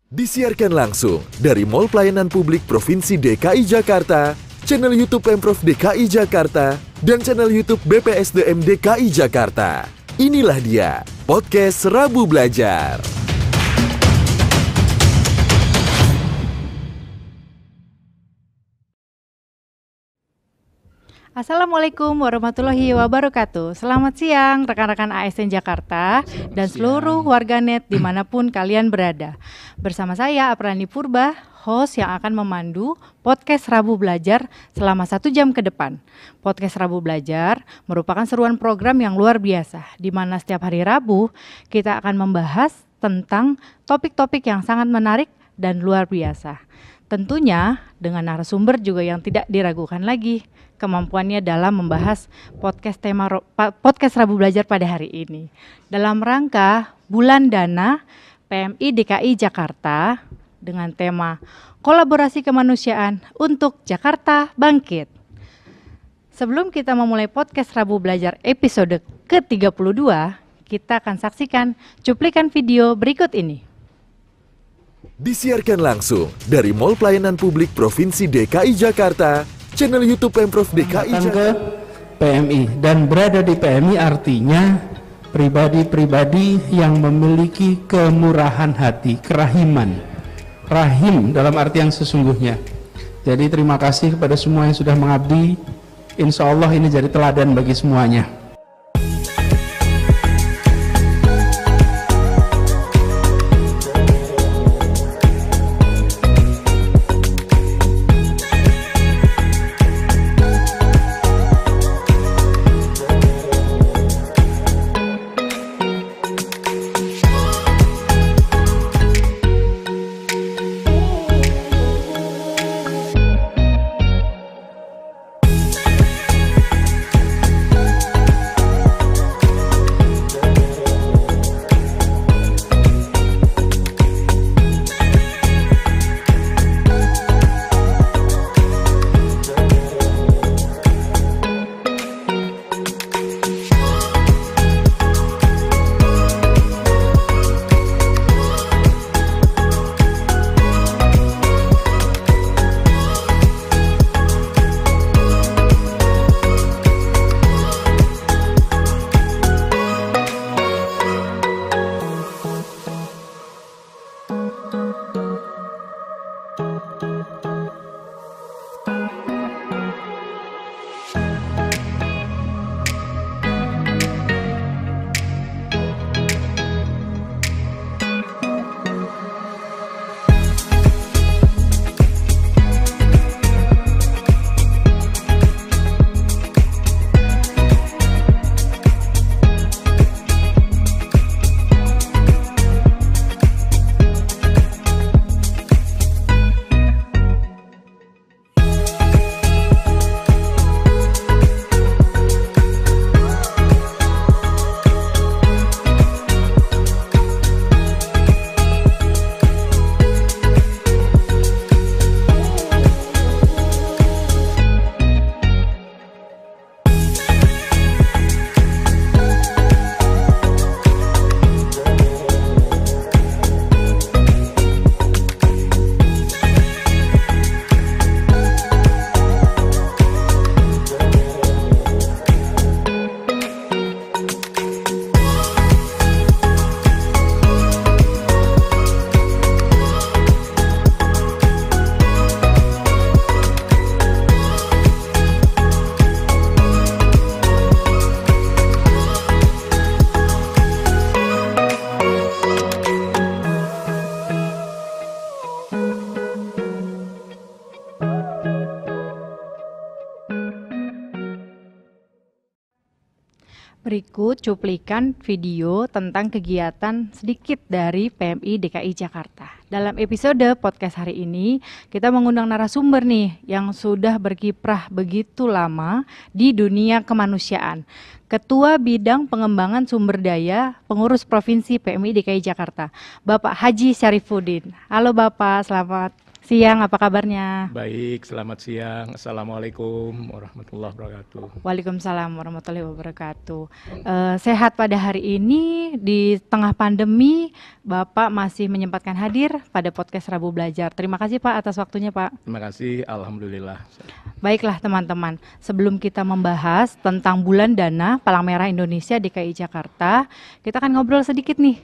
Disiarkan langsung dari Mall Pelayanan Publik Provinsi DKI Jakarta, channel YouTube Pemprov DKI Jakarta, dan channel YouTube BPSDM DKI Jakarta. Inilah dia, Podcast Rabu Belajar. Assalamualaikum warahmatullahi wabarakatuh. Selamat siang rekan-rekan ASN Jakarta dan seluruh warganet dimanapun kalian berada. Bersama saya Aprani Purba, host yang akan memandu Podcast Rabu Belajar selama 1 jam ke depan. Podcast Rabu Belajar merupakan seruan program yang luar biasa, di mana setiap hari Rabu kita akan membahas tentang topik-topik yang sangat menarik dan luar biasa. Tentunya dengan narasumber juga yang tidak diragukan lagi kemampuannya dalam membahas podcast Rabu Belajar pada hari ini. Dalam rangka Bulan Dana PMI DKI Jakarta dengan tema Kolaborasi Kemanusiaan untuk Jakarta Bangkit. Sebelum kita memulai podcast Rabu Belajar episode ke-32, kita akan saksikan cuplikan video berikut ini. Disiarkan langsung dari Mall Pelayanan Publik Provinsi DKI Jakarta, channel YouTube Pemprov DKI Jakarta. Ke PMI dan berada di PMI artinya pribadi-pribadi yang memiliki kemurahan hati, kerahiman, rahim dalam arti yang sesungguhnya. Jadi terima kasih kepada semua yang sudah mengabdi. Insya Allah ini jadi teladan bagi semuanya. Berikut cuplikan video tentang kegiatan sedikit dari PMI DKI Jakarta. Dalam episode podcast hari ini, kita mengundang narasumber nih yang sudah berkiprah begitu lama di dunia kemanusiaan. Ketua Bidang Pengembangan Sumber Daya Pengurus Provinsi PMI DKI Jakarta, Bapak Haji Syarifuddin. Halo Bapak, selamat siang, apa kabarnya? Baik, selamat siang. Assalamualaikum warahmatullahi wabarakatuh. Waalaikumsalam warahmatullahi wabarakatuh. Sehat pada hari ini di tengah pandemi, Bapak masih menyempatkan hadir pada podcast Rabu Belajar. Terima kasih Pak atas waktunya Pak. Terima kasih, alhamdulillah. Baiklah teman-teman, sebelum kita membahas tentang Bulan Dana Palang Merah Indonesia DKI Jakarta, kita akan ngobrol sedikit nih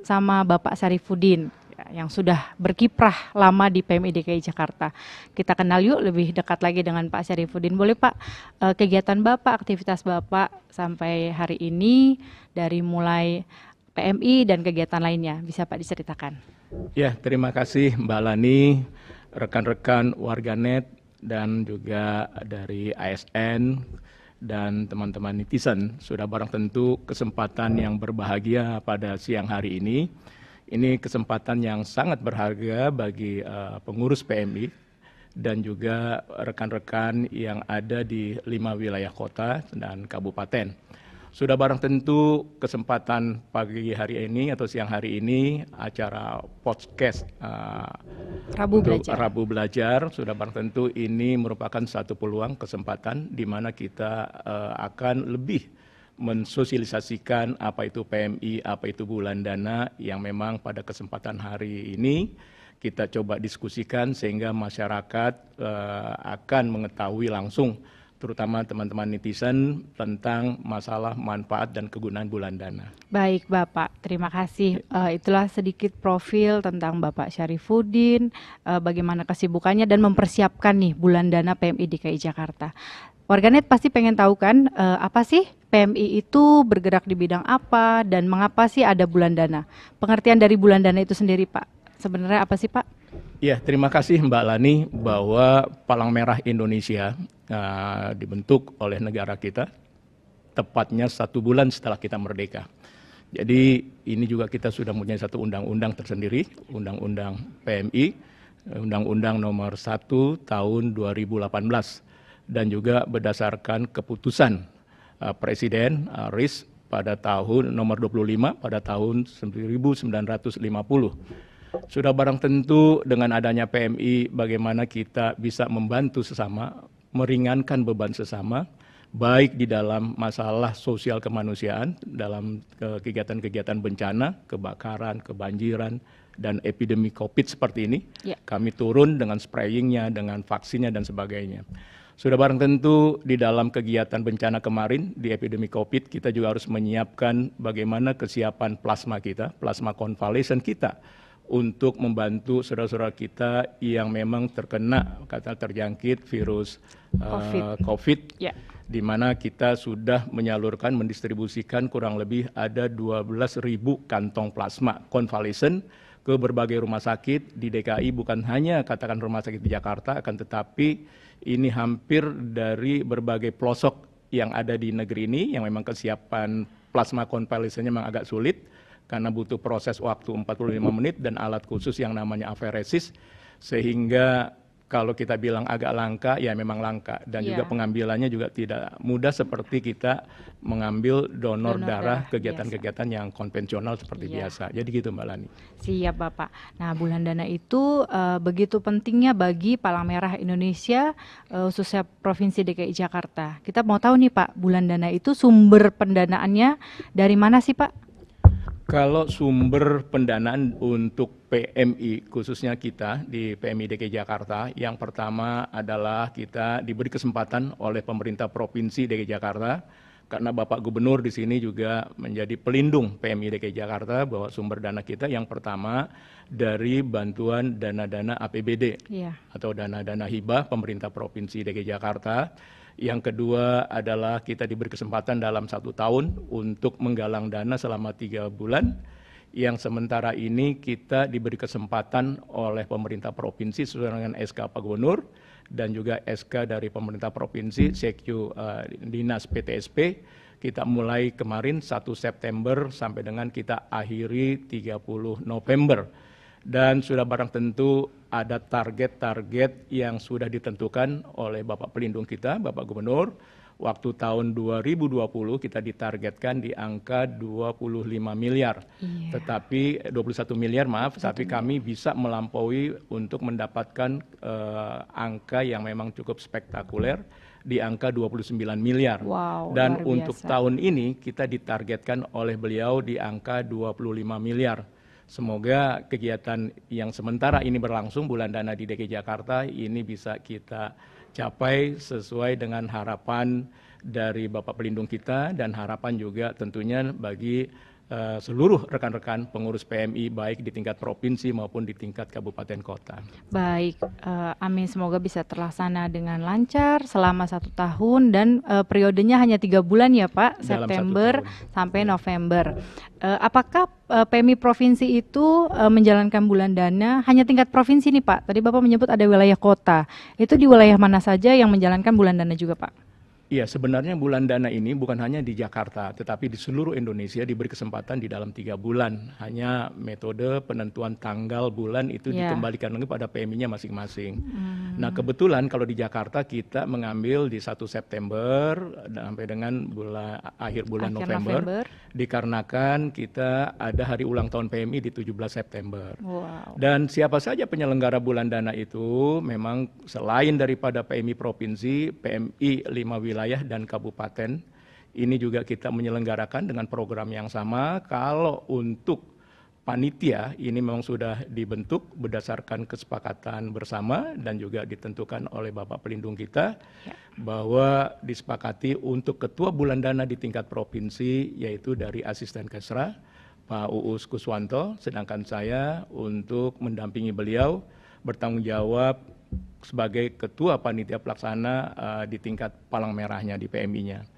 sama Bapak Syarifuddin yang sudah berkiprah lama di PMI DKI Jakarta. Kita kenal yuk lebih dekat lagi dengan Pak Syarifuddin. Boleh Pak, kegiatan Bapak, aktivitas Bapak sampai hari ini dari mulai PMI dan kegiatan lainnya, bisa Pak diceritakan? Ya, terima kasih Mbak Lani, rekan-rekan warganet, dan juga dari ASN dan teman-teman netizen. Sudah barang tentu kesempatan yang berbahagia pada siang hari ini. Ini kesempatan yang sangat berharga bagi pengurus PMI dan juga rekan-rekan yang ada di 5 wilayah kota dan kabupaten. Sudah barang tentu kesempatan pagi hari ini atau siang hari ini acara podcast Rabu Belajar sudah barang tentu ini merupakan satu peluang kesempatan di mana kita akan lebih mensosialisasikan apa itu PMI, apa itu Bulan Dana yang memang pada kesempatan hari ini kita coba diskusikan sehingga masyarakat akan mengetahui langsung, terutama teman-teman netizen, tentang masalah manfaat dan kegunaan Bulan Dana. Baik Bapak, terima kasih. Itulah sedikit profil tentang Bapak Syarifuddin, bagaimana kesibukannya dan mempersiapkan nih Bulan Dana PMI DKI Jakarta. Warganet pasti pengen tahu kan, apa sih PMI itu bergerak di bidang apa dan mengapa sih ada Bulan Dana? Pengertian dari Bulan Dana itu sendiri Pak, sebenarnya apa sih Pak? Ya, terima kasih Mbak Lani bahwa Palang Merah Indonesia dibentuk oleh negara kita tepatnya 1 bulan setelah kita merdeka. Jadi ini juga kita sudah mempunyai satu undang-undang tersendiri, Undang-Undang PMI, Undang-Undang nomor 1 tahun 2018 dan juga berdasarkan keputusan Presiden RIS pada tahun nomor 25 pada tahun 1950. Sudah barang tentu dengan adanya PMI bagaimana kita bisa membantu sesama, meringankan beban sesama, baik di dalam masalah sosial kemanusiaan, dalam kegiatan-kegiatan bencana, kebakaran, kebanjiran, dan epidemi COVID seperti ini. Kami turun dengan sprayingnya, dengan vaksinnya, dan sebagainya. Sudah barang tentu di dalam kegiatan bencana kemarin di epidemi COVID, kita juga harus menyiapkan bagaimana kesiapan plasma kita, plasma konvalesen kita, untuk membantu saudara-saudara kita yang memang terjangkit virus COVID, di mana kita sudah menyalurkan, mendistribusikan kurang lebih ada 12.000 kantong plasma konvalesen ke berbagai rumah sakit di DKI, bukan hanya katakan rumah sakit di Jakarta, akan tetapi ini hampir dari berbagai pelosok yang ada di negeri ini yang memang kesiapan plasma konvalesennya memang agak sulit, karena butuh proses waktu 45 menit dan alat khusus yang namanya aferesis, sehingga kalau kita bilang agak langka, ya memang langka. Dan juga pengambilannya juga tidak mudah seperti kita mengambil donor darah kegiatan-kegiatan yang konvensional seperti biasa. Jadi gitu Mbak Lani. Siap Bapak. Nah Bulan Dana itu begitu pentingnya bagi Palang Merah Indonesia, khususnya Provinsi DKI Jakarta. Kita mau tahu nih Pak, Bulan Dana itu sumber pendanaannya dari mana sih Pak? Kalau sumber pendanaan untuk PMI, khususnya kita di PMI DKI Jakarta, yang pertama adalah kita diberi kesempatan oleh pemerintah Provinsi DKI Jakarta, karena Bapak Gubernur di sini juga menjadi pelindung PMI DKI Jakarta, bahwa sumber dana kita yang pertama dari bantuan dana-dana APBD atau dana-dana hibah pemerintah Provinsi DKI Jakarta. Yang kedua adalah kita diberi kesempatan dalam 1 tahun untuk menggalang dana selama 3 bulan. Yang sementara ini kita diberi kesempatan oleh pemerintah provinsi sesuai dengan SK Pak Gubernur dan juga SK dari pemerintah provinsi, Sekju Dinas PTSP. Kita mulai kemarin 1 September sampai dengan kita akhiri 30 November. Dan sudah barang tentu ada target-target yang sudah ditentukan oleh Bapak Pelindung kita, Bapak Gubernur, Waktu tahun 2020 kita ditargetkan di angka 25 miliar. Tetapi 21 miliar maaf, tapi kami bisa melampaui untuk mendapatkan angka yang memang cukup spektakuler di angka 29 miliar. Wow, Dan luar untuk biasa. tahun ini kita ditargetkan oleh beliau di angka 25 miliar. Semoga kegiatan yang sementara ini berlangsung bulan dana di DKI Jakarta ini bisa kita capai sesuai dengan harapan dari Bapak Pelindung kita dan harapan juga tentunya bagi seluruh rekan-rekan pengurus PMI baik di tingkat provinsi maupun di tingkat kabupaten kota. Baik, amin, semoga bisa terlaksana dengan lancar selama 1 tahun dan periodenya hanya 3 bulan ya Pak, Dalam 1 September tahun. sampai November. Apakah PMI provinsi itu menjalankan bulan dana hanya tingkat provinsi nih Pak? Tadi Bapak menyebut ada wilayah kota, itu di wilayah mana saja yang menjalankan bulan dana juga Pak? Iya, sebenarnya bulan dana ini bukan hanya di Jakarta, tetapi di seluruh Indonesia diberi kesempatan di dalam 3 bulan. Hanya metode penentuan tanggal bulan itu dikembalikan lagi pada PMI-nya masing-masing. Nah, kebetulan kalau di Jakarta kita mengambil di 1 September sampai dengan akhir bulan November, dikarenakan kita ada hari ulang tahun PMI di 17 September. Wow. Dan siapa saja penyelenggara bulan dana itu memang selain daripada PMI provinsi, PMI 5 wilayah dan kabupaten, ini juga kita menyelenggarakan dengan program yang sama. Kalau untuk panitia ini memang sudah dibentuk berdasarkan kesepakatan bersama dan juga ditentukan oleh Bapak Pelindung kita bahwa disepakati untuk ketua bulan dana di tingkat provinsi yaitu dari asisten Kesra Pak Uus Kuswanto, sedangkan saya untuk mendampingi beliau bertanggung jawab sebagai ketua panitia pelaksana di tingkat palang merahnya di PMI-nya.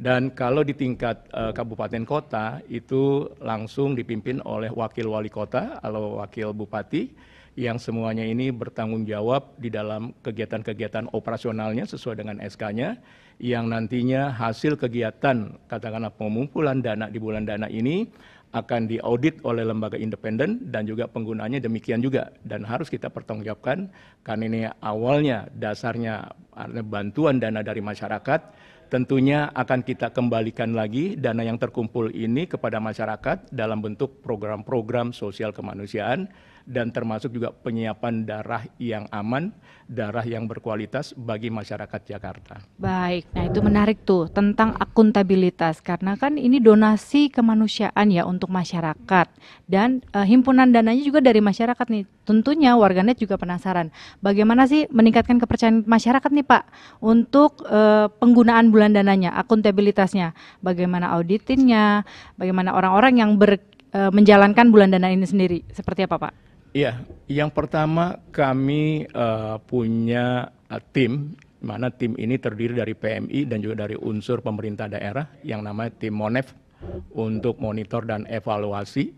Dan kalau di tingkat kabupaten kota itu langsung dipimpin oleh wakil wali kota atau wakil bupati yang semuanya ini bertanggung jawab di dalam kegiatan-kegiatan operasionalnya sesuai dengan SK-nya yang nantinya hasil kegiatan katakanlah pengumpulan dana di bulan dana ini akan diaudit oleh lembaga independen dan juga penggunaannya demikian juga dan harus kita pertanggungjawabkan karena ini awalnya dasarnya bantuan dana dari masyarakat, tentunya akan kita kembalikan lagi dana yang terkumpul ini kepada masyarakat dalam bentuk program-program sosial kemanusiaan dan termasuk juga penyiapan darah yang aman, darah yang berkualitas bagi masyarakat Jakarta. Baik, nah itu menarik tuh tentang akuntabilitas karena kan ini donasi kemanusiaan ya untuk masyarakat dan himpunan dananya juga dari masyarakat nih. Tentunya warganet juga penasaran bagaimana sih meningkatkan kepercayaan masyarakat nih Pak untuk penggunaan bulan dananya, akuntabilitasnya, bagaimana auditinnya, bagaimana orang-orang yang menjalankan bulan dana ini sendiri, seperti apa Pak? Iya, yang pertama kami punya tim, mana tim ini terdiri dari PMI dan juga dari unsur pemerintah daerah yang namanya tim Monef untuk monitor dan evaluasi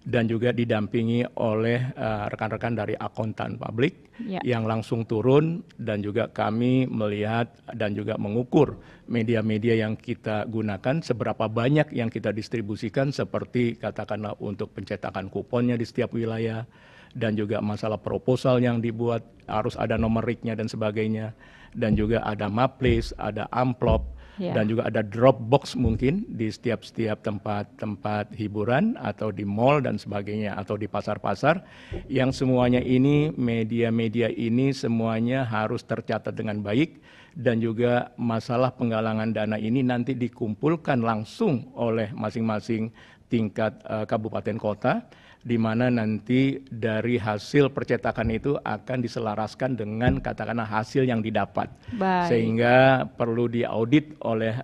dan juga didampingi oleh rekan-rekan dari akuntan publik yang langsung turun dan juga kami melihat dan juga mengukur media-media yang kita gunakan seberapa banyak yang kita distribusikan seperti katakanlah untuk pencetakan kuponnya di setiap wilayah dan juga masalah proposal yang dibuat harus ada nomor RIK-nya dan sebagainya dan juga ada maplis, ada amplop dan juga ada drop box mungkin di setiap tempat hiburan atau di mall dan sebagainya atau di pasar-pasar yang semuanya ini media-media ini semuanya harus tercatat dengan baik dan juga masalah penggalangan dana ini nanti dikumpulkan langsung oleh masing-masing tingkat kabupaten kota di mana nanti dari hasil percetakan itu akan diselaraskan dengan katakanlah hasil yang didapat. Baik. Sehingga perlu diaudit oleh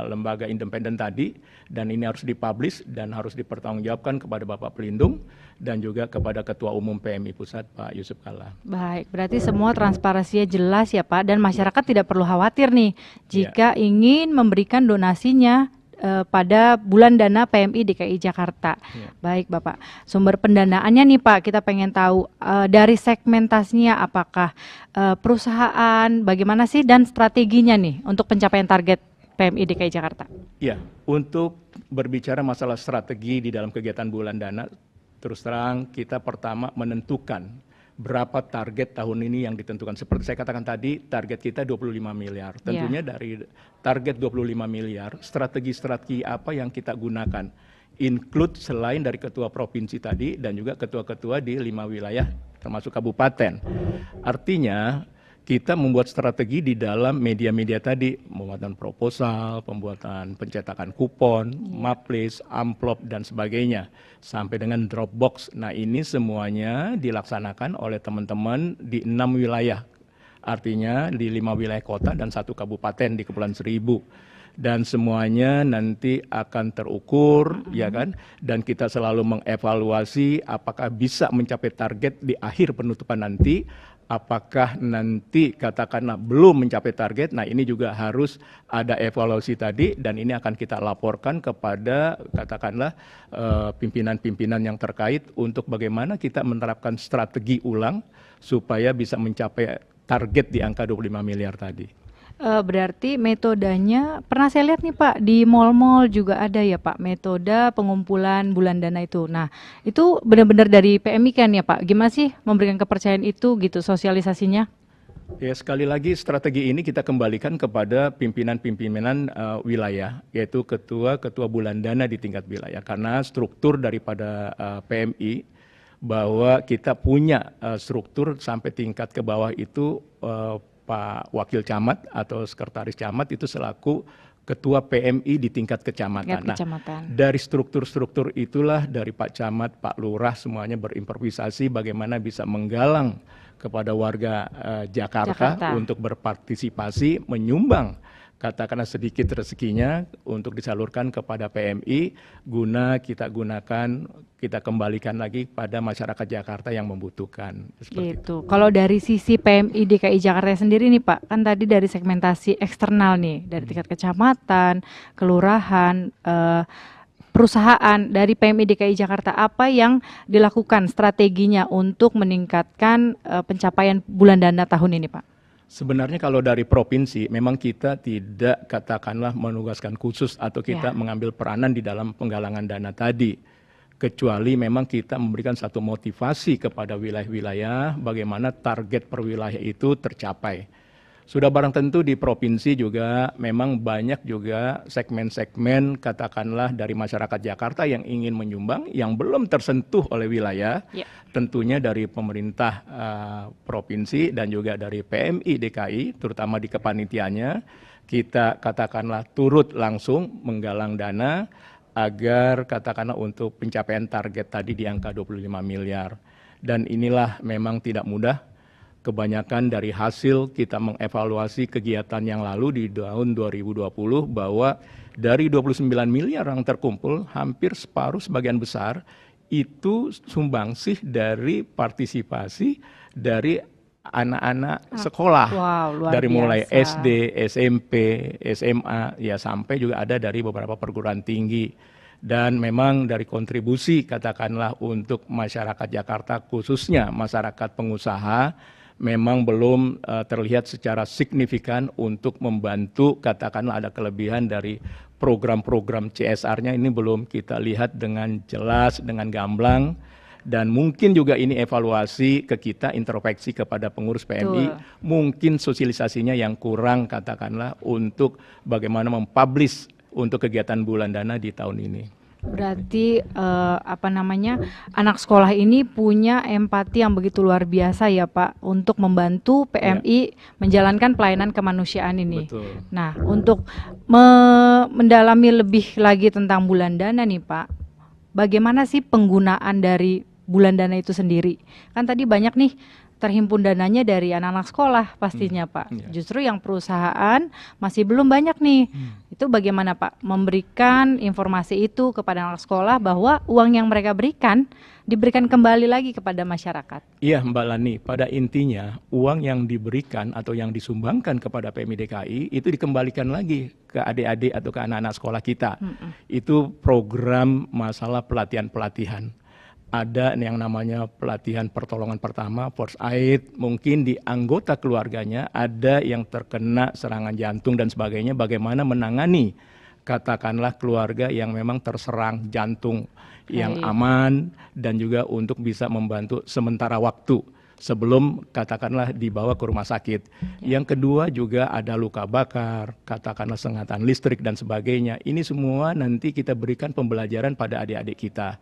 lembaga independen tadi dan ini harus dipublish dan harus dipertanggungjawabkan kepada Bapak Pelindung dan juga kepada Ketua Umum PMI Pusat Pak Yusuf Kalla. Baik, berarti semua transparansinya jelas ya Pak dan masyarakat tidak perlu khawatir nih jika ingin memberikan donasinya pada bulan dana PMI DKI Jakarta. Baik Bapak, sumber pendanaannya nih Pak, kita pengen tahu dari segmentasinya apakah perusahaan, bagaimana sih dan strateginya nih untuk pencapaian target PMI DKI Jakarta? Ya, untuk berbicara masalah strategi di dalam kegiatan bulan dana, terus terang kita pertama menentukan berapa target tahun ini yang ditentukan. Seperti saya katakan tadi, target kita 25 miliar. Tentunya dari target 25 miliar, strategi-strategi apa yang kita gunakan? Include selain dari ketua provinsi tadi dan juga ketua-ketua di 5 wilayah termasuk kabupaten. Artinya kita membuat strategi di dalam media-media tadi, pembuatan proposal, pembuatan pencetakan kupon, maplis, amplop, dan sebagainya, sampai dengan Dropbox. Nah, ini semuanya dilaksanakan oleh teman-teman di 6 wilayah, artinya di 5 wilayah kota dan 1 kabupaten di Kepulauan Seribu. Dan semuanya nanti akan terukur, ya kan? Dan kita selalu mengevaluasi apakah bisa mencapai target di akhir penutupan nanti. Apakah nanti katakanlah belum mencapai target, nah ini juga harus ada evaluasi tadi dan ini akan kita laporkan kepada katakanlah pimpinan-pimpinan yang terkait untuk bagaimana kita menerapkan strategi ulang supaya bisa mencapai target di angka 25 miliar tadi. Berarti metodenya pernah saya lihat nih Pak di mal-mal juga ada ya Pak metode pengumpulan bulan dana itu. Nah itu benar-benar dari PMI kan ya Pak? Gimana sih memberikan kepercayaan itu gitu sosialisasinya? Ya sekali lagi strategi ini kita kembalikan kepada pimpinan-pimpinan wilayah yaitu ketua bulan dana di tingkat wilayah karena struktur daripada PMI bahwa kita punya struktur sampai tingkat ke bawah itu Pak Wakil Camat atau Sekretaris Camat itu selaku Ketua PMI di tingkat kecamatan. Nah, dari struktur-struktur itulah dari Pak Camat, Pak Lurah semuanya berimprovisasi bagaimana bisa menggalang kepada warga Jakarta untuk berpartisipasi menyumbang katakanlah sedikit rezekinya untuk disalurkan kepada PMI guna kita gunakan, kita kembalikan lagi pada masyarakat Jakarta yang membutuhkan. Gitu. Kalau dari sisi PMI DKI Jakarta sendiri nih Pak, kan tadi dari segmentasi eksternal nih, dari tingkat kecamatan, kelurahan, perusahaan, dari PMI DKI Jakarta apa yang dilakukan strateginya untuk meningkatkan pencapaian bulan dana tahun ini Pak? Sebenarnya kalau dari provinsi memang kita tidak katakanlah menugaskan khusus atau kita mengambil peranan di dalam penggalangan dana tadi. Kecuali memang kita memberikan satu motivasi kepada wilayah-wilayah bagaimana target per wilayah itu tercapai. Sudah barang tentu di provinsi juga memang banyak juga segmen-segmen katakanlah dari masyarakat Jakarta yang ingin menyumbang yang belum tersentuh oleh wilayah. Tentunya dari pemerintah provinsi dan juga dari PMI DKI terutama di kepanitiaannya kita katakanlah turut langsung menggalang dana agar katakanlah untuk pencapaian target tadi di angka 25 miliar. Dan inilah memang tidak mudah. Kebanyakan dari hasil kita mengevaluasi kegiatan yang lalu di tahun 2020 bahwa dari 29 miliar yang terkumpul hampir separuh sebagian besar itu sumbangsih dari partisipasi dari anak-anak sekolah. Dari mulai SD, SMP, SMA ya sampai juga ada dari beberapa perguruan tinggi. Dan memang dari kontribusi katakanlah untuk masyarakat Jakarta khususnya masyarakat pengusaha memang belum terlihat secara signifikan untuk membantu katakanlah ada kelebihan dari program-program CSR-nya ini belum kita lihat dengan jelas, dengan gamblang dan mungkin juga ini evaluasi ke kita introspeksi kepada pengurus PMI mungkin sosialisasinya yang kurang katakanlah untuk bagaimana mempublish untuk kegiatan bulan dana di tahun ini. Berarti anak sekolah ini punya empati yang begitu luar biasa ya Pak untuk membantu PMI menjalankan pelayanan kemanusiaan ini. Betul. Nah untuk mendalami lebih lagi tentang bulan dana nih Pak, bagaimana sih penggunaan dari bulan dana itu sendiri? Kan tadi banyak nih terhimpun dananya dari anak-anak sekolah pastinya Pak. Justru yang perusahaan masih belum banyak nih. Itu bagaimana Pak memberikan informasi itu kepada anak sekolah bahwa uang yang mereka berikan diberikan kembali lagi kepada masyarakat? Iya Mbak Lani, pada intinya uang yang diberikan atau yang disumbangkan kepada PMI DKI itu dikembalikan lagi ke adik-adik atau ke anak-anak sekolah kita. Itu program masalah pelatihan-pelatihan. Ada yang namanya pelatihan pertolongan pertama, first aid, mungkin di anggota keluarganya ada yang terkena serangan jantung dan sebagainya, bagaimana menangani katakanlah keluarga yang memang terserang jantung yang aman dan juga untuk bisa membantu sementara waktu sebelum katakanlah dibawa ke rumah sakit. Yang kedua juga ada luka bakar, katakanlah sengatan listrik dan sebagainya. Ini semua nanti kita berikan pembelajaran pada adik-adik kita.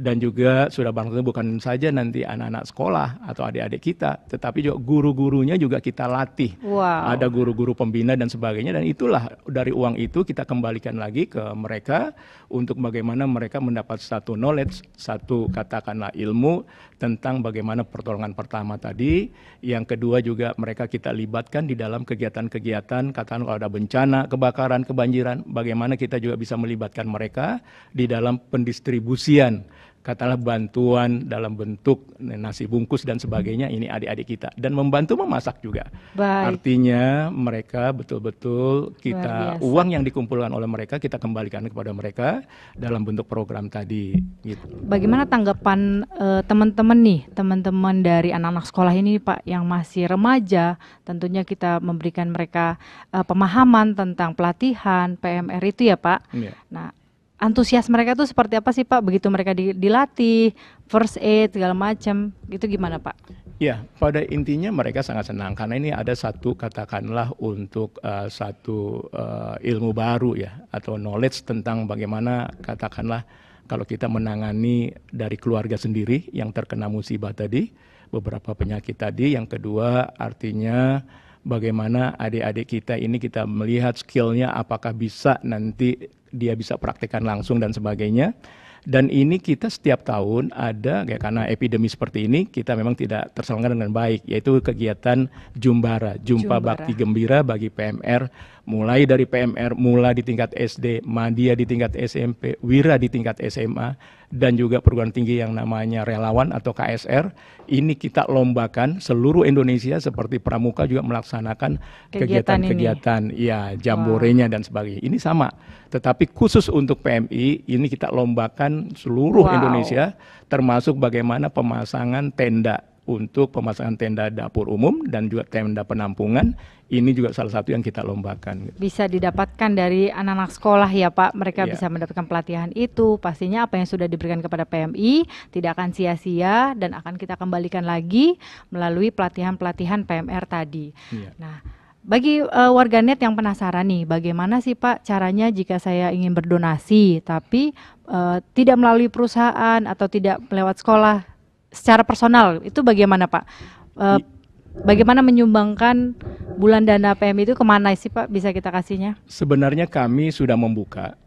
Dan juga sudah barang tentu bukan saja nanti anak-anak sekolah atau adik-adik kita, tetapi juga guru-gurunya juga kita latih. Wow. Ada guru-guru pembina dan sebagainya, dan itulah dari uang itu kita kembalikan lagi ke mereka untuk bagaimana mereka mendapat satu knowledge, satu katakanlah ilmu tentang bagaimana pertolongan pertama tadi. Yang kedua juga mereka kita libatkan di dalam kegiatan-kegiatan, katakan kalau ada bencana, kebakaran, kebanjiran, bagaimana kita juga bisa melibatkan mereka di dalam pendistribusian katakanlah bantuan dalam bentuk nasi bungkus dan sebagainya, ini adik-adik kita, dan membantu memasak juga. Baik. Artinya mereka betul-betul kita uang yang dikumpulkan oleh mereka kita kembalikan kepada mereka dalam bentuk program tadi gitu. Bagaimana tanggapan teman-teman nih, teman-teman dari anak-anak sekolah ini Pak yang masih remaja? Tentunya kita memberikan mereka pemahaman tentang pelatihan PMR itu ya Pak. Iya. Nah, antusias mereka tuh seperti apa sih Pak begitu mereka dilatih, first aid segala macam, gitu gimana Pak? Ya, pada intinya mereka sangat senang karena ini ada satu katakanlah untuk satu ilmu baru ya, atau knowledge tentang bagaimana katakanlah kalau kita menangani dari keluarga sendiri yang terkena musibah tadi, beberapa penyakit tadi. Yang kedua artinya bagaimana adik-adik kita ini kita melihat skillnya apakah bisa nanti dia bisa praktekkan langsung dan sebagainya. Dan ini kita setiap tahun ada, karena epidemi seperti ini kita memang tidak terselenggara dengan baik, yaitu kegiatan Jumbara, Jumpa Bakti Gembira bagi PMR, mulai dari PMR mula di tingkat SD, Madya di tingkat SMP, Wira di tingkat SMA, dan juga perguruan tinggi yang namanya relawan atau KSR. Ini kita lombakan seluruh Indonesia, seperti Pramuka juga melaksanakan kegiatan-kegiatan ya, jamborenya dan sebagainya. Ini sama, tetapi khusus untuk PMI ini kita lombakan seluruh Indonesia, termasuk bagaimana pemasangan tenda, untuk pemasangan tenda dapur umum dan juga tenda penampungan. Ini juga salah satu yang kita lombakan. Bisa didapatkan dari anak-anak sekolah ya Pak, mereka bisa mendapatkan pelatihan itu. Pastinya apa yang sudah diberikan kepada PMI tidak akan sia-sia dan akan kita kembalikan lagi melalui pelatihan-pelatihan PMR tadi. Nah, bagi warganet yang penasaran nih, bagaimana sih Pak caranya jika saya ingin berdonasi tapi tidak melalui perusahaan atau tidak lewat sekolah, secara personal, itu bagaimana Pak? Bagaimana menyumbangkan bulan dana PMI itu kemana sih Pak, bisa kita kasihnya? Sebenarnya kami sudah membuka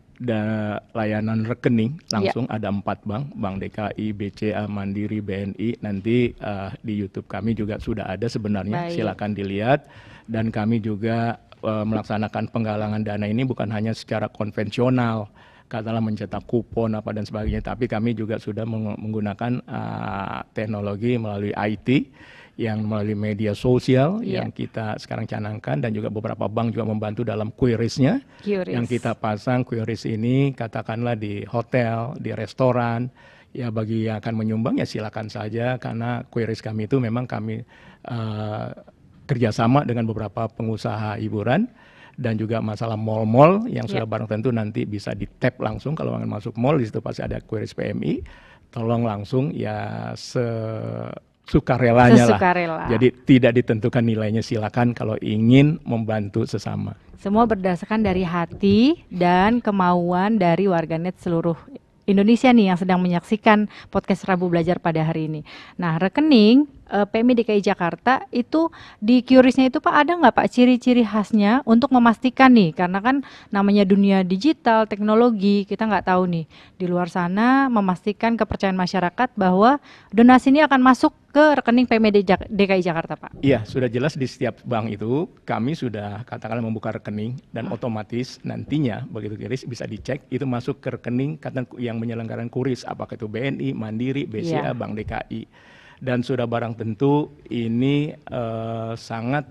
layanan rekening langsung, ada 4 bank, Bank DKI, BCA, Mandiri, BNI. Nanti di YouTube kami juga sudah ada sebenarnya. Baik. Silakan dilihat. Dan kami juga melaksanakan penggalangan dana ini bukan hanya secara konvensional, katakanlah mencetak kupon apa dan sebagainya, tapi kami juga sudah menggunakan teknologi melalui IT, yang melalui media sosial yang kita sekarang canangkan, dan juga beberapa bank juga membantu dalam QRIS-nya yang kita pasang. QRIS ini katakanlah di hotel, di restoran, ya bagi yang akan menyumbang ya silakan saja, karena QRIS kami itu memang kami kerjasama dengan beberapa pengusaha hiburan, dan juga masalah mall-mall yang sudah barang tentu nanti bisa di-tap langsung. Kalau ingin masuk mall di situ pasti ada QRIS PMI, tolong langsung ya sukarelanya lah. Jadi tidak ditentukan nilainya, silakan kalau ingin membantu sesama. Semua berdasarkan dari hati dan kemauan dari warganet seluruh Indonesia nih yang sedang menyaksikan podcast Rabu Belajar pada hari ini. Nah, rekening PMI DKI Jakarta itu di QRIS-nya itu Pak, ada nggak Pak ciri-ciri khasnya untuk memastikan nih, karena kan namanya dunia digital, teknologi, kita nggak tahu nih di luar sana, memastikan kepercayaan masyarakat bahwa donasi ini akan masuk ke rekening PMI DKI Jakarta Pak. Iya, sudah jelas di setiap bank itu kami sudah katakanlah membuka rekening, dan otomatis nantinya begitu QRIS bisa dicek itu masuk ke rekening yang menyelenggarakan QRIS, apakah itu BNI, Mandiri, BCA, Bank DKI. Dan sudah barang tentu ini sangat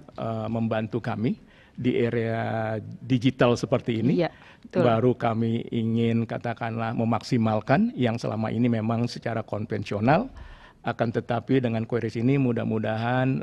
membantu kami di area digital seperti ini. Baru kami ingin katakanlah memaksimalkan yang selama ini memang secara konvensional. Akan tetapi dengan QRIS ini mudah-mudahan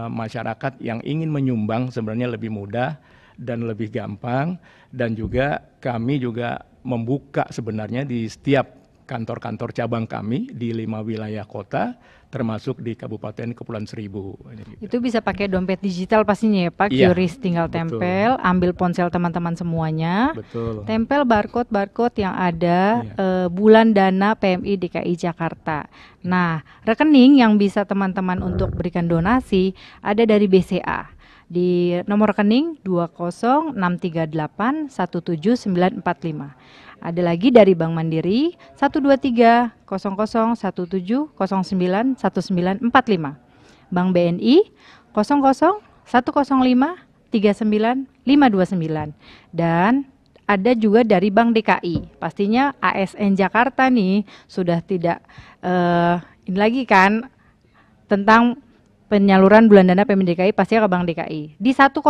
masyarakat yang ingin menyumbang sebenarnya lebih mudah dan lebih gampang. Dan juga kami juga membuka sebenarnya di setiap kantor-kantor cabang kami di 5 wilayah kota, termasuk di Kabupaten Kepulauan Seribu. Itu bisa pakai dompet digital pastinya ya Pak, Iya, QRIS tinggal betul. tempel, ambil ponsel teman-teman semuanya, Betul. tempel barcode yang ada Iya. bulan dana PMI DKI Jakarta. Nah, rekening yang bisa teman-teman untuk berikan donasi ada dari BCA. Di nomor rekening 20638179945. Ada lagi dari Bank Mandiri 1230017091945. Bank BNI 00105395529. Dan ada juga dari Bank DKI. Pastinya ASN Jakarta nih sudah tidak ini lagi kan tentang penyaluran bulan dana PMI DKI pasti ke Bank DKI di 101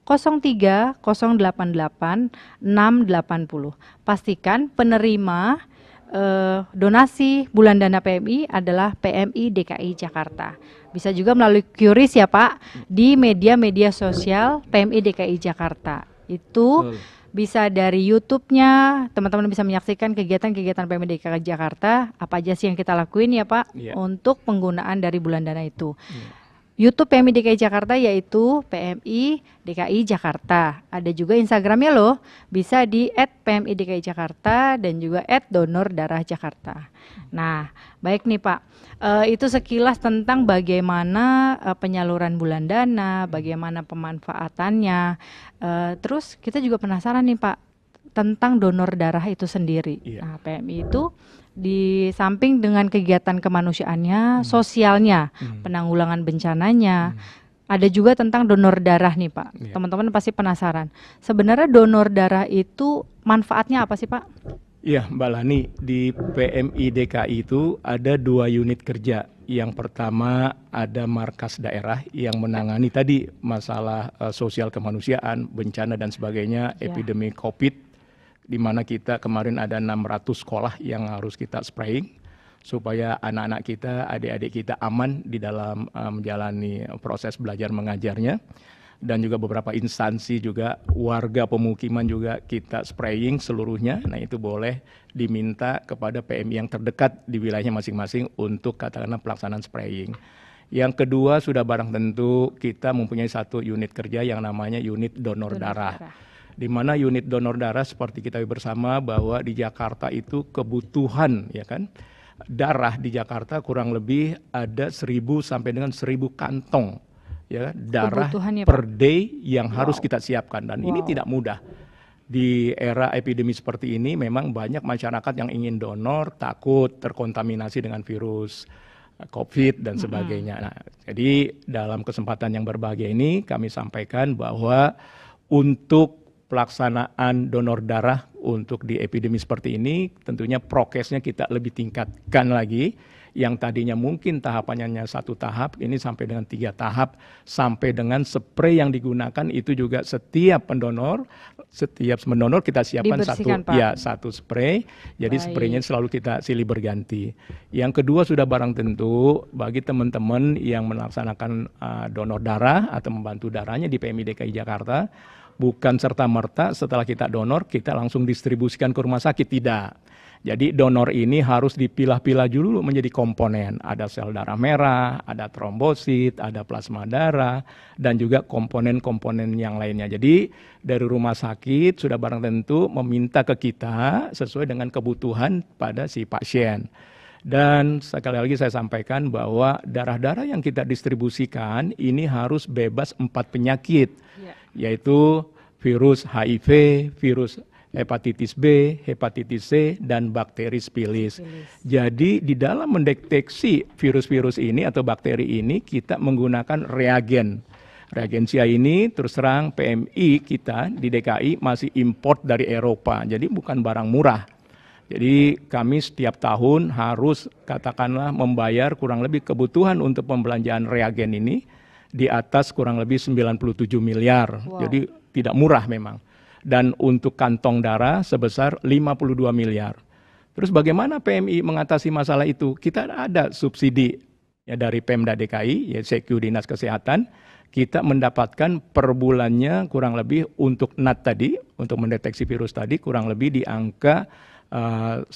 03 088 680. Pastikan penerima donasi bulan dana PMI adalah PMI DKI Jakarta. Bisa juga melalui QRIS ya Pak di media-media sosial PMI DKI Jakarta. Itu bisa dari YouTube-nya, teman-teman bisa menyaksikan kegiatan-kegiatan PMI DKI Jakarta, apa aja sih yang kita lakuin ya Pak untuk penggunaan dari bulan dana itu. YouTube PMI DKI Jakarta yaitu PMI DKI Jakarta. Ada juga Instagramnya loh, bisa di @PMI DKI Jakarta dan juga @donordarahjakarta. Nah, baik nih Pak, itu sekilas tentang bagaimana penyaluran bulan dana, bagaimana pemanfaatannya. Terus kita juga penasaran nih Pak tentang donor darah itu sendiri. Nah, PMI itu di samping dengan kegiatan kemanusiaannya, sosialnya, penanggulangan bencananya, ada juga tentang donor darah nih Pak. Teman-teman pasti penasaran. Sebenarnya donor darah itu manfaatnya apa sih Pak? Iya Mbak Lani, di PMI DKI itu ada 2 unit kerja. Yang pertama ada markas daerah yang menangani tadi masalah sosial kemanusiaan, bencana dan sebagainya, epidemi COVID, di mana kita kemarin ada 600 sekolah yang harus kita spraying supaya anak-anak kita, adik-adik kita aman di dalam menjalani proses belajar mengajarnya. Dan juga beberapa instansi juga, warga pemukiman juga kita spraying seluruhnya. Nah itu boleh diminta kepada PMI yang terdekat di wilayahnya masing-masing untuk katakanlah pelaksanaan spraying. Yang kedua sudah barang tentu kita mempunyai 1 unit kerja yang namanya unit donor darah. Di mana unit donor darah seperti kita bersama bahwa di Jakarta itu kebutuhan ya kan darah di Jakarta kurang lebih ada 1.000 sampai dengan 1.000 kantong ya darah per day yang harus kita siapkan, dan ini tidak mudah. Di era epidemi seperti ini memang banyak masyarakat yang ingin donor takut terkontaminasi dengan virus COVID dan sebagainya. Nah, jadi dalam kesempatan yang berbahagia ini kami sampaikan bahwa untuk pelaksanaan donor darah untuk di epidemi seperti ini tentunya prokesnya kita lebih tingkatkan lagi. Yang tadinya mungkin tahapannya hanya 1 tahap, ini sampai dengan 3 tahap, sampai dengan spray yang digunakan itu juga setiap mendonor kita siapkan satu spray. Jadi spraynya selalu kita silih berganti. Yang kedua sudah barang tentu bagi teman-teman yang melaksanakan donor darah atau membantu darahnya di PMI DKI Jakarta, bukan serta-merta setelah kita donor kita langsung distribusikan ke rumah sakit, tidak. Jadi donor ini harus dipilah-pilah dulu menjadi komponen. Ada sel darah merah, ada trombosit, ada plasma darah, dan juga komponen-komponen yang lainnya. Jadi dari rumah sakit sudah barang tentu meminta ke kita sesuai dengan kebutuhan pada si pasien. Dan sekali lagi saya sampaikan bahwa darah-darah yang kita distribusikan ini harus bebas 4 penyakit, yaitu virus HIV, virus hepatitis B, hepatitis C, dan bakteri Spillis. Jadi di dalam mendeteksi virus-virus ini atau bakteri ini kita menggunakan reagen. Reagensia ini terus terang PMI kita di DKI masih import dari Eropa, jadi bukan barang murah. Jadi kami setiap tahun harus katakanlah membayar kurang lebih kebutuhan untuk pembelanjaan reagen ini di atas kurang lebih 97 miliar. Jadi tidak murah memang. Dan untuk kantong darah sebesar 52 miliar. Terus bagaimana PMI mengatasi masalah itu? Kita ada subsidi ya dari Pemda DKI, ya CQ Dinas Kesehatan. Kita mendapatkan per bulannya kurang lebih untuk NAT tadi, untuk mendeteksi virus tadi kurang lebih di angka 1,8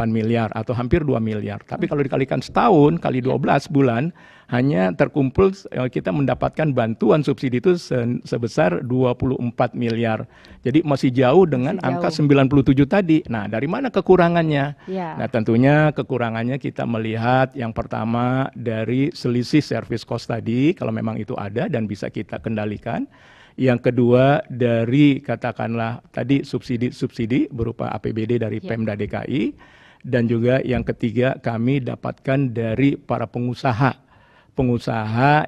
miliar atau hampir 2 miliar. Tapi kalau dikalikan setahun kali 12 bulan, hanya terkumpul kita mendapatkan bantuan subsidi itu sebesar 24 miliar. Jadi masih jauh dengan angka 97 tadi. Nah, dari mana kekurangannya? Ya. Nah, tentunya kekurangannya kita melihat yang pertama dari selisih service cost tadi, kalau memang itu ada dan bisa kita kendalikan. Yang kedua dari katakanlah tadi subsidi berupa APBD dari Pemda DKI, dan juga yang ketiga kami dapatkan dari para pengusaha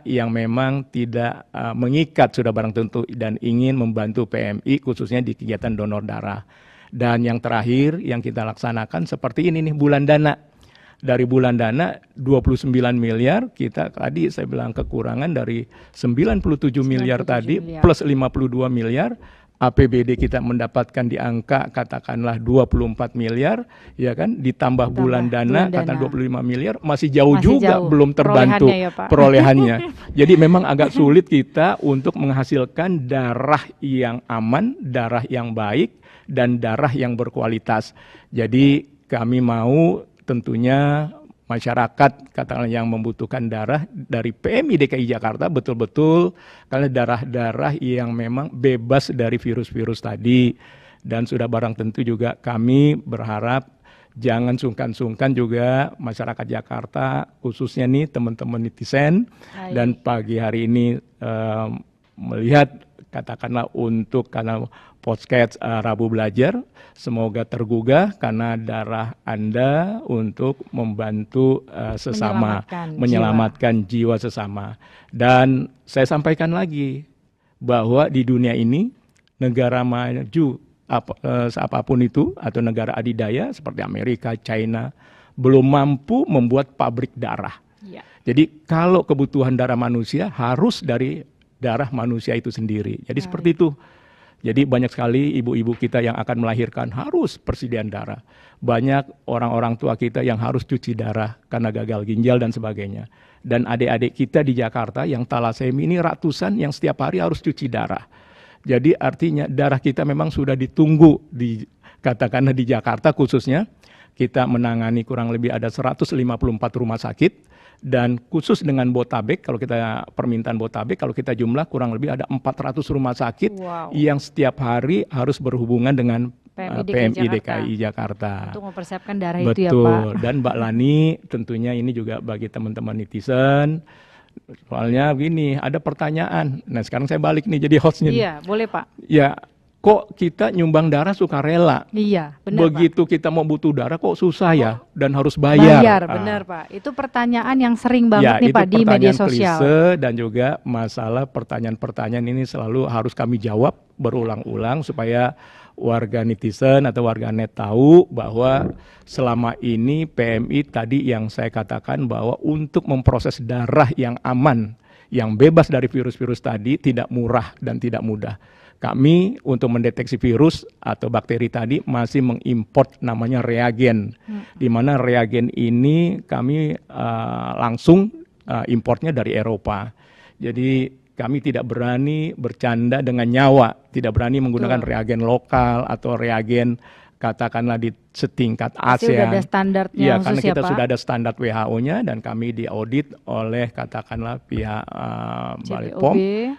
yang memang tidak mengikat sudah barang tentu dan ingin membantu PMI khususnya di kegiatan donor darah. Dan yang terakhir yang kita laksanakan seperti ini nih, bulan dana. Dari bulan dana 29 miliar, kita tadi saya bilang kekurangan dari 97 miliar tadi plus 52 miliar, APBD kita mendapatkan di angka katakanlah 24 miliar, ya kan, ditambah bulan dana katakan 25 miliar, masih jauh juga belum terbantu perolehannya. Jadi memang agak sulit kita untuk menghasilkan darah yang aman, darah yang baik, dan darah yang berkualitas. Jadi kami mau tentunya masyarakat katakanlah yang membutuhkan darah dari PMI DKI Jakarta betul-betul karena darah-darah yang memang bebas dari virus-virus tadi. Dan sudah barang tentu juga kami berharap jangan sungkan-sungkan juga masyarakat Jakarta khususnya nih teman-teman netizen. Dan pagi hari ini melihat katakanlah untuk karena podcast Rabu Belajar, semoga tergugah karena darah Anda untuk membantu sesama, menyelamatkan jiwa sesama. Dan saya sampaikan lagi bahwa di dunia ini negara maju apapun itu atau negara adidaya seperti Amerika, China belum mampu membuat pabrik darah. Ya. Jadi kalau kebutuhan darah manusia harus dari darah manusia itu sendiri. Jadi seperti itu. Jadi banyak sekali ibu-ibu kita yang akan melahirkan harus persediaan darah. Banyak orang-orang tua kita yang harus cuci darah karena gagal ginjal dan sebagainya. Dan adik-adik kita di Jakarta yang talasemi ini ratusan yang setiap hari harus cuci darah. Jadi artinya darah kita memang sudah ditunggu katakanlah di Jakarta khususnya. Kita menangani kurang lebih ada 154 rumah sakit. Dan khusus dengan Botabek, kalau kita permintaan Botabek, kalau kita jumlah kurang lebih ada 400 rumah sakit yang setiap hari harus berhubungan dengan PMI DKI Jakarta. Untuk mempersiapkan darah itu ya Pak. Dan Mbak Lani tentunya ini juga bagi teman-teman netizen. Soalnya begini, ada pertanyaan. Nah sekarang saya balik nih jadi hostnya. Iya, boleh Pak. Ya. Kok kita nyumbang darah sukarela? Iya, benar Begitu Pak. Kita mau butuh darah kok susah ya dan harus bayar. Benar Pak. Itu pertanyaan yang sering banget nih Pak di media sosial. Klise dan juga masalah pertanyaan-pertanyaan ini selalu harus kami jawab berulang-ulang supaya warga netizen atau warga net tahu bahwa selama ini PMI tadi yang saya katakan bahwa untuk memproses darah yang aman, yang bebas dari virus-virus tadi tidak murah dan tidak mudah. Kami untuk mendeteksi virus atau bakteri tadi masih mengimport namanya reagen, di mana reagen ini kami langsung importnya dari Eropa. Jadi kami tidak berani bercanda dengan nyawa, tidak berani menggunakan reagen lokal atau reagen katakanlah di setingkat ASEAN. Sudah ada standarnya ya, karena kita sudah ada standar WHO-nya dan kami diaudit oleh katakanlah pihak POM,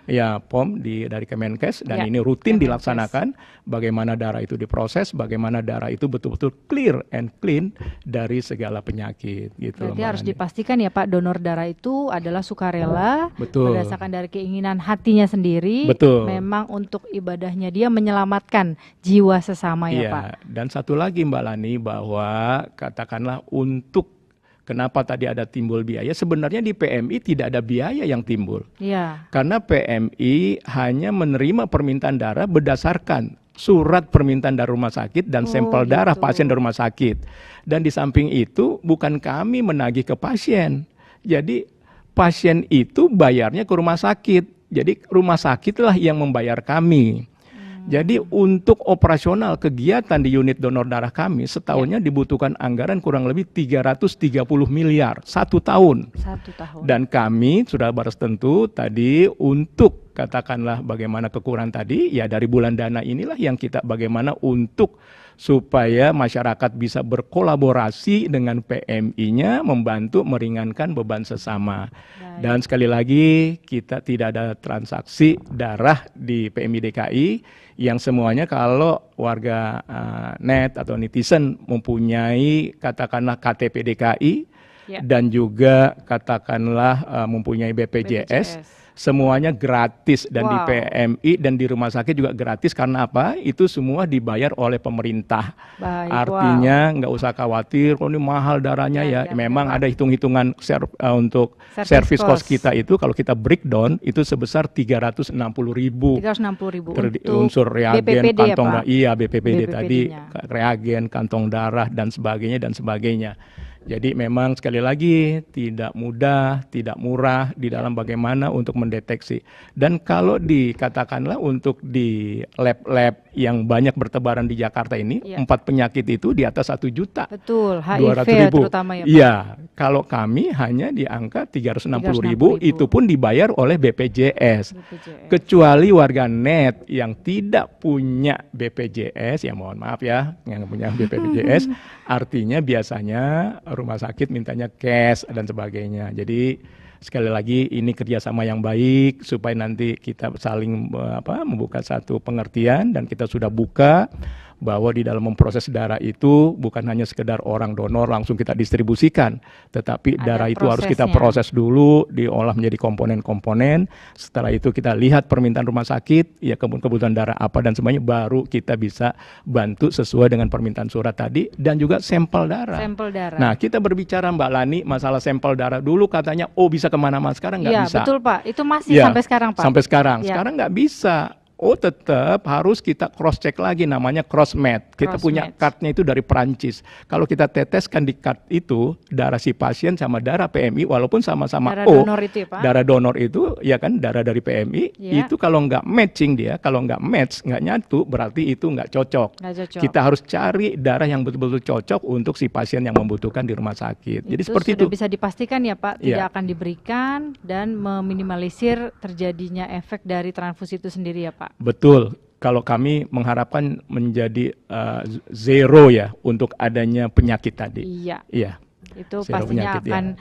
ya POM dari Kemenkes dan ini rutin dilaksanakan bagaimana darah itu diproses, bagaimana darah itu betul-betul clear and clean dari segala penyakit. Gitu. Berarti harus dipastikan ya Pak, donor darah itu adalah sukarela, berdasarkan dari keinginan hatinya sendiri. Memang untuk ibadahnya dia menyelamatkan jiwa sesama ya Pak. Dan satu lagi Mbak Lani bahwa katakanlah untuk kenapa tadi ada timbul biaya, sebenarnya di PMI tidak ada biaya yang timbul. Ya. Karena PMI hanya menerima permintaan darah berdasarkan surat permintaan dari rumah sakit dan sampel darah pasien dari rumah sakit. Dan di samping itu bukan kami menagih ke pasien. Jadi pasien itu bayarnya ke rumah sakit. Jadi rumah sakitlah yang membayar kami. Jadi untuk operasional kegiatan di unit donor darah kami setahunnya dibutuhkan anggaran kurang lebih 330 miliar 1 tahun. 1 tahun. Dan kami sudah baris tentu tadi untuk katakanlah bagaimana kekurangan tadi ya dari bulan dana inilah yang kita bagaimana untuk supaya masyarakat bisa berkolaborasi dengan PMI-nya membantu meringankan beban sesama. Dan sekali lagi kita tidak ada transaksi darah di PMI DKI, yang semuanya kalau warga net atau netizen mempunyai katakanlah KTP DKI dan juga katakanlah mempunyai BPJS. Semuanya gratis dan di PMI dan di rumah sakit juga gratis. Karena apa? Itu semua dibayar oleh pemerintah. Artinya nggak usah khawatir, kalau ini mahal darahnya ya. Memang ada hitung-hitungan untuk service cost kita itu kalau kita breakdown itu sebesar 360.000. 360.000 untuk unsur reagen, BPPD kantong ya, Pak? Iya, BPPD tadi, BPPD-nya. reagen, kantong darah dan sebagainya. Jadi memang sekali lagi tidak mudah, tidak murah di dalam bagaimana untuk mendeteksi. Dan kalau dikatakanlah untuk di lab-lab yang banyak bertebaran di Jakarta ini, 4 penyakit itu di atas 1 juta. Betul, HIV terutama ya, Pak. Iya, kalau kami hanya di angka 360.000, itu pun dibayar oleh BPJS. Kecuali warga net yang tidak punya BPJS, ya mohon maaf ya, yang punya BPJS, artinya biasanya rumah sakit mintanya cash dan sebagainya. Jadi sekali lagi ini kerjasama yang baik supaya nanti kita saling membuka satu pengertian, dan kita sudah buka bahwa di dalam memproses darah itu bukan hanya sekedar orang donor langsung kita distribusikan, tetapi darah itu harus kita proses dulu, diolah menjadi komponen-komponen. Setelah itu kita lihat permintaan rumah sakit, ya kebutuhan darah apa dan semuanya, baru kita bisa bantu sesuai dengan permintaan surat tadi, dan juga sampel darah. Nah, kita berbicara Mbak Lani masalah sampel darah, dulu katanya bisa kemana-mana, sekarang nggak bisa. Iya betul Pak, itu masih sampai sekarang Pak. Sampai sekarang, sekarang nggak bisa. Tetap harus kita cross check lagi, namanya cross match. Kita punya cardnya itu dari Perancis. Kalau kita teteskan di card itu darah si pasien sama darah PMI, walaupun sama-sama donor itu ya, Pak? Darah donor itu ya kan, darah dari PMI itu kalau nggak matching dia, kalau nggak match, nggak nyatu, berarti itu nggak cocok. Kita harus cari darah yang betul-betul cocok untuk si pasien yang membutuhkan di rumah sakit. Jadi seperti itu. Sudah bisa dipastikan ya Pak, tidak akan diberikan dan meminimalisir terjadinya efek dari transfusi itu sendiri ya Pak. Betul, kalau kami mengharapkan menjadi zero ya untuk adanya penyakit tadi. Iya. Itu pastinya akan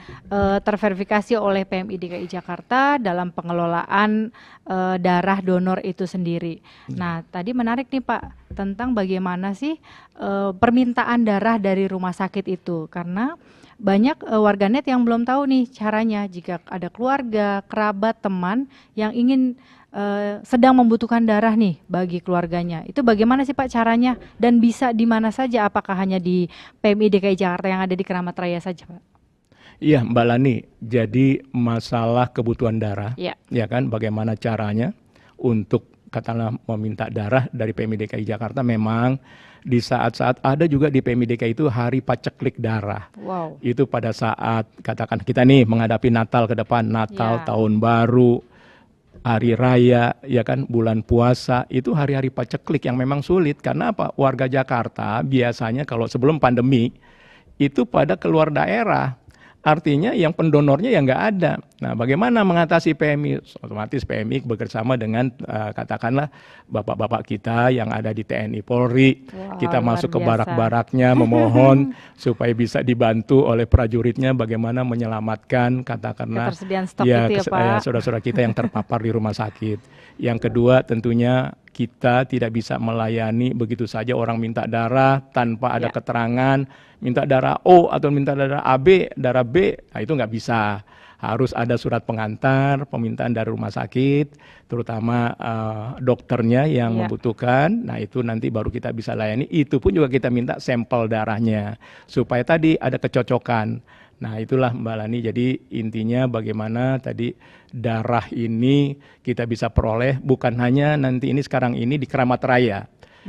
terverifikasi oleh PMI DKI Jakarta dalam pengelolaan darah donor itu sendiri. Nah, tadi menarik nih Pak tentang bagaimana sih permintaan darah dari rumah sakit itu, karena banyak warganet yang belum tahu nih caranya jika ada keluarga, kerabat, teman yang ingin sedang membutuhkan darah nih bagi keluarganya. Itu bagaimana sih Pak caranya, dan bisa di mana saja? Apakah hanya di PMI DKI Jakarta yang ada di Keramat Raya saja Pak? Iya Mbak Lani, jadi masalah kebutuhan darah, ya kan, bagaimana caranya untuk katakanlah meminta darah dari PMI DKI Jakarta. Memang di saat-saat ada juga di PMI DKI itu hari paceklik darah. Itu pada saat katakan kita nih menghadapi Natal ke depan, Natal, Tahun Baru, hari raya, ya kan, bulan puasa, itu hari-hari paceklik yang memang sulit. Karena apa? Warga Jakarta biasanya kalau sebelum pandemi itu pada keluar daerah. Artinya yang pendonornya yang nggak ada. Nah, bagaimana mengatasi PMI? Otomatis PMI bekerjasama dengan katakanlah bapak-bapak kita yang ada di TNI Polri. Kita masuk ke barak-baraknya memohon supaya bisa dibantu oleh prajuritnya bagaimana menyelamatkan katakanlah ketersediaan stok itu ya Pak. Saudara-saudara kita yang terpapar di rumah sakit. Yang kedua tentunya kita tidak bisa melayani begitu saja orang minta darah tanpa ada keterangan, minta darah O atau minta darah AB, darah B, nah itu nggak bisa. Harus ada surat pengantar, permintaan dari rumah sakit, terutama dokternya yang membutuhkan. Nah itu nanti baru kita bisa layani. Itu pun juga kita minta sampel darahnya supaya tadi ada kecocokan. Nah itulah Mbak Lani, jadi intinya bagaimana tadi darah ini kita bisa peroleh bukan hanya nanti ini sekarang ini di Keramat Raya.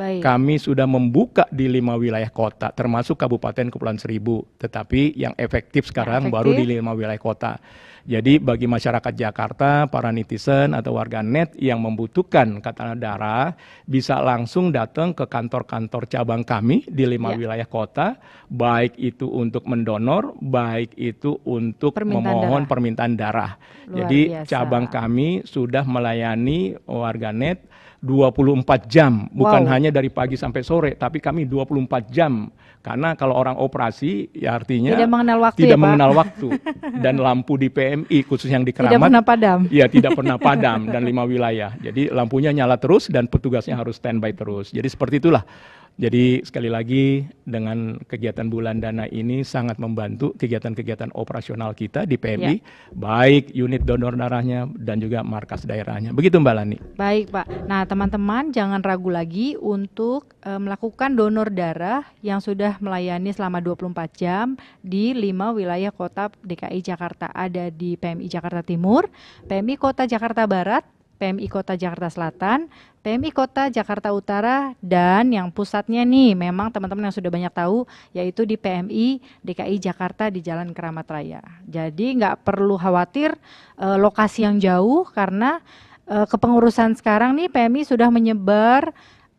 Kami sudah membuka di 5 wilayah kota termasuk Kabupaten Kepulauan Seribu, tetapi yang efektif sekarang baru di 5 wilayah kota. Jadi bagi masyarakat Jakarta, para netizen atau warga net yang membutuhkan katakanlah darah, bisa langsung datang ke kantor-kantor cabang kami di 5 wilayah kota, baik itu untuk mendonor, baik itu untuk memohon permintaan darah. Jadi cabang kami sudah melayani warga net 24 jam, bukan Wow. hanya dari pagi sampai sore, tapi kami 24 jam. Karena kalau orang operasi, ya artinya Tidak mengenal waktu tidak ya, Pak? mengenal waktu. Dan lampu di PMI, khusus yang di Tidak Keramat, pernah padam. ya tidak pernah padam dan 5 wilayah. Jadi lampunya nyala terus dan petugasnya harus standby terus. Jadi seperti itulah. Jadi sekali lagi dengan kegiatan Bulan Dana ini sangat membantu kegiatan-kegiatan operasional kita di PMI, baik unit donor darahnya dan juga markas daerahnya. Begitu Mbak Lani. Baik, Pak. Nah, teman-teman jangan ragu lagi untuk melakukan donor darah yang sudah melayani selama 24 jam di 5 wilayah kota DKI Jakarta. Ada di PMI Jakarta Timur, PMI Kota Jakarta Barat, PMI Kota Jakarta Selatan, PMI Kota Jakarta Utara, dan yang pusatnya nih memang teman-teman yang sudah banyak tahu yaitu di PMI DKI Jakarta di Jalan Keramat Raya. Jadi nggak perlu khawatir lokasi yang jauh karena kepengurusan sekarang nih PMI sudah menyebar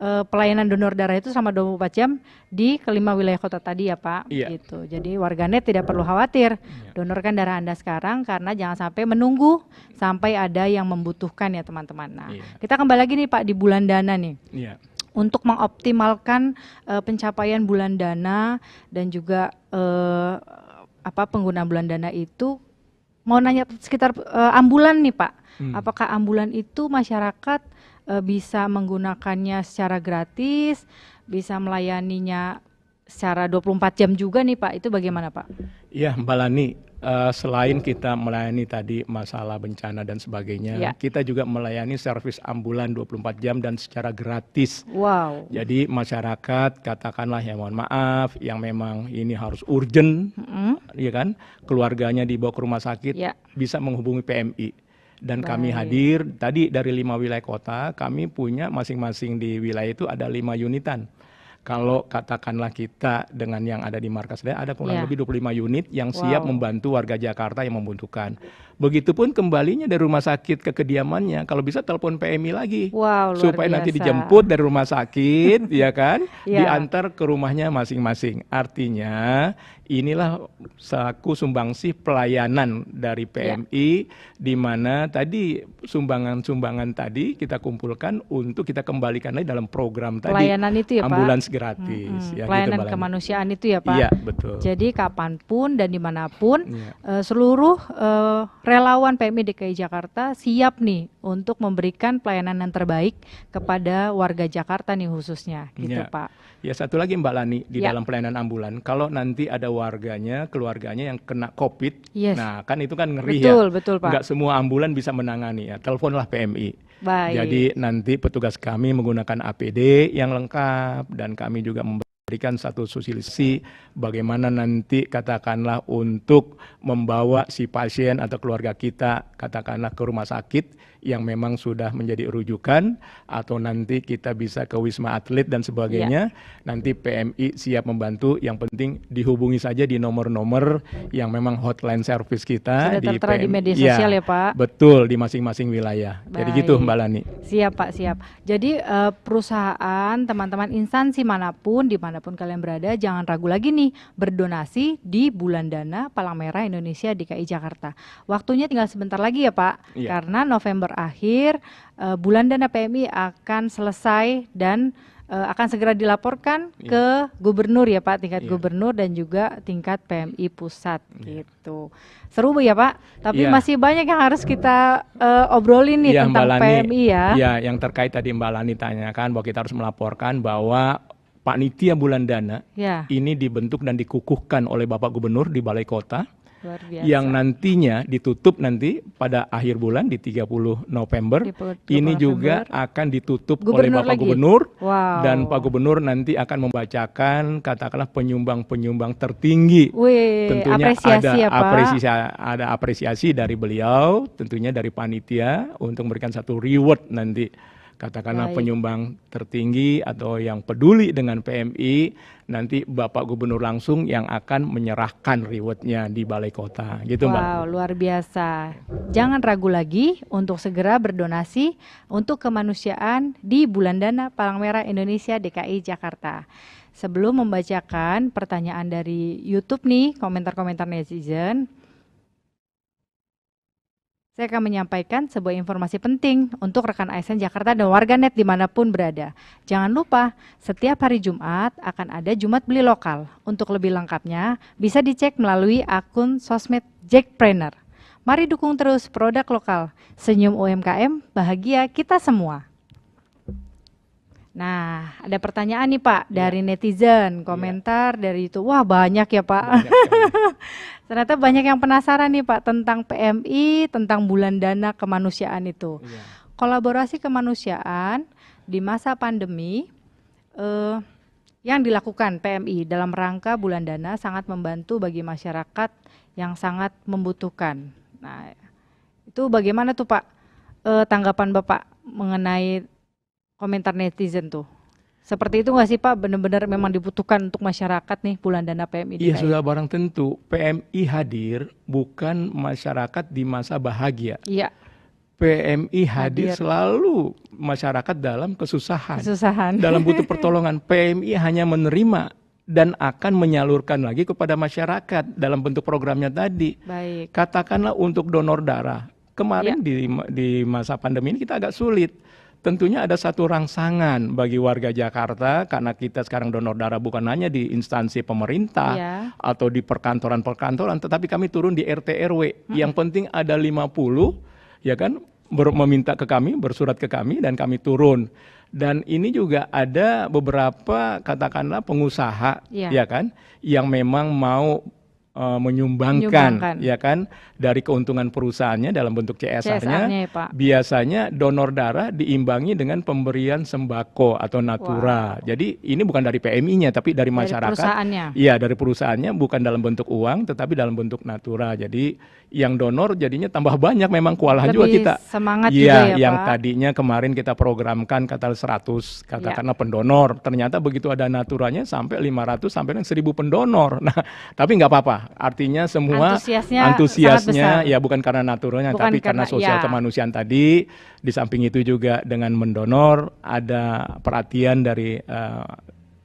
pelayanan donor darah itu selama 24 jam di kelima wilayah kota tadi ya Pak. Iya. Gitu. Jadi warganet tidak perlu khawatir donorkan darah Anda sekarang karena jangan sampai menunggu sampai ada yang membutuhkan ya teman-teman. Nah, Iya. kita kembali lagi nih Pak di bulan dana nih. Iya. Untuk mengoptimalkan pencapaian bulan dana dan juga penggunaan bulan dana itu mau nanya sekitar ambulan nih Pak. Apakah ambulan itu masyarakat bisa menggunakannya secara gratis, bisa melayaninya secara 24 jam juga nih Pak, itu bagaimana Pak? Iya Mbak Lani, selain kita melayani tadi masalah bencana dan sebagainya, kita juga melayani servis ambulan 24 jam dan secara gratis. Wow. Jadi masyarakat katakanlah ya mohon maaf yang memang ini harus urgent, ya kan, keluarganya dibawa ke rumah sakit, bisa menghubungi PMI. Dan kami hadir tadi dari 5 wilayah kota, kami punya masing-masing di wilayah itu ada 5 unitan. Kalau katakanlah kita dengan yang ada di markas daerah ada kurang lebih 25 unit yang siap membantu warga Jakarta yang membutuhkan. Begitupun kembalinya dari rumah sakit ke kediamannya, kalau bisa telepon PMI lagi. Wow, luar supaya biasa. nanti dijemput dari rumah sakit, ya kan, diantar ke rumahnya masing-masing. Artinya inilah selaku sumbangsih pelayanan dari PMI, di mana tadi sumbangan-sumbangan tadi kita kumpulkan untuk kita kembalikan lagi dalam program tadi. Pelayanan itu ya Pak? Ambulans gratis. Ya, pelayanan gitu, kemanusiaan itu ya Pak? Iya, betul. Jadi kapanpun dan dimanapun seluruh relawan PMI DKI Jakarta siap nih untuk memberikan pelayanan yang terbaik kepada warga Jakarta nih khususnya, gitu Pak. Ya satu lagi Mbak Lani di dalam pelayanan ambulan, kalau nanti ada warganya, keluarganya yang kena COVID, nah kan itu kan ngeri Betul Pak. Nggak semua ambulan bisa menangani ya, teleponlah PMI. Baik. Jadi nanti petugas kami menggunakan APD yang lengkap dan kami juga memberikan satu sosialisasi bagaimana nanti katakanlah untuk membawa si pasien atau keluarga kita katakanlah ke rumah sakit yang memang sudah menjadi rujukan atau nanti kita bisa ke Wisma Atlet dan sebagainya. Nanti PMI siap membantu, yang penting dihubungi saja di nomor-nomor yang memang hotline service kita. Sudah tertera di media sosial ya Pak? Betul, di masing-masing wilayah. Baik. Jadi gitu Mbak Lani. Siap Pak, siap. Jadi perusahaan, teman-teman instansi manapun, dimanapun kalian berada, jangan ragu lagi nih berdonasi di Bulan Dana Palang Merah Indonesia DKI Jakarta. Waktunya tinggal sebentar lagi ya Pak, karena November akhir Bulan Dana PMI akan selesai dan akan segera dilaporkan ke gubernur ya Pak, tingkat gubernur dan juga tingkat PMI pusat gitu. Seru ya Pak, tapi masih banyak yang harus kita obrolin nih tentang Mbak Lani, PMI ya. Ya, yang terkait tadi Mbak Lani tanyakan bahwa kita harus melaporkan bahwa Panitia Bulan Dana ini dibentuk dan dikukuhkan oleh Bapak Gubernur di Balai Kota. Yang nantinya ditutup nanti pada akhir bulan di 30 November. Ini juga akan ditutup oleh Bapak Gubernur. Dan Pak Gubernur nanti akan membacakan katakanlah penyumbang-penyumbang tertinggi. Tentunya ada apresiasi dari beliau, tentunya dari panitia untuk memberikan satu reward nanti. Katakanlah penyumbang tertinggi atau yang peduli dengan PMI, nanti Bapak Gubernur langsung yang akan menyerahkan rewardnya di Balai Kota, gitu Mbak. Wow, luar biasa. Jangan ragu lagi untuk segera berdonasi untuk kemanusiaan di Bulan Dana Palang Merah Indonesia DKI Jakarta. Sebelum membacakan pertanyaan dari YouTube nih, komentar-komentar netizen, Saya akan menyampaikan sebuah informasi penting untuk rekan ASN Jakarta dan warganet dimanapun berada. Jangan lupa, setiap hari Jumat akan ada Jumat Beli Lokal. Untuk lebih lengkapnya, bisa dicek melalui akun sosmed Jackpreneur. Mari dukung terus produk lokal. Senyum UMKM, bahagia kita semua. Nah, ada pertanyaan nih Pak dari netizen, komentar dari itu. Wah, banyak ya Pak. Ternyata banyak yang penasaran nih Pak tentang PMI, tentang bulan dana kemanusiaan itu. Kolaborasi kemanusiaan di masa pandemi yang dilakukan PMI dalam rangka bulan dana sangat membantu bagi masyarakat yang sangat membutuhkan. Nah, itu bagaimana tuh Pak tanggapan Bapak mengenai komentar netizen tuh? Seperti itu nggak sih Pak, benar-benar memang dibutuhkan untuk masyarakat nih bulan dana PMI? Iya, sudah barang tentu. PMI hadir bukan masyarakat di masa bahagia. Iya. PMI hadir selalu masyarakat dalam kesusahan. Dalam butuh pertolongan. PMI hanya menerima dan akan menyalurkan lagi kepada masyarakat dalam bentuk programnya tadi. Baik. Katakanlah untuk donor darah. Kemarin di masa pandemi ini kita agak sulit. Tentunya ada satu rangsangan bagi warga Jakarta karena kita sekarang donor darah bukan hanya di instansi pemerintah atau di perkantoran-perkantoran, tetapi kami turun di RT RW. Yang penting ada 50 ya kan meminta ke kami, bersurat ke kami dan kami turun. Dan ini juga ada beberapa katakanlah pengusaha ya kan yang memang mau menyumbangkan ya kan dari keuntungan perusahaannya dalam bentuk CSR-nya. Biasanya donor darah diimbangi dengan pemberian sembako atau natura. Jadi ini bukan dari PMI-nya tapi dari masyarakat. Iya, dari perusahaannya, bukan dalam bentuk uang tetapi dalam bentuk natura. Jadi yang donor jadinya tambah banyak, memang kewalahan juga kita. Semangat juga ya yang Pak. tadinya kemarin kita programkan kata 100 katakanlah pendonor, ternyata begitu ada naturanya sampai 500 sampai 1000 pendonor. Nah, tapi nggak apa-apa. Artinya semua antusiasnya ya bukan karena naturanya tapi karena sosial kemanusiaan tadi. Di samping itu juga dengan mendonor ada perhatian dari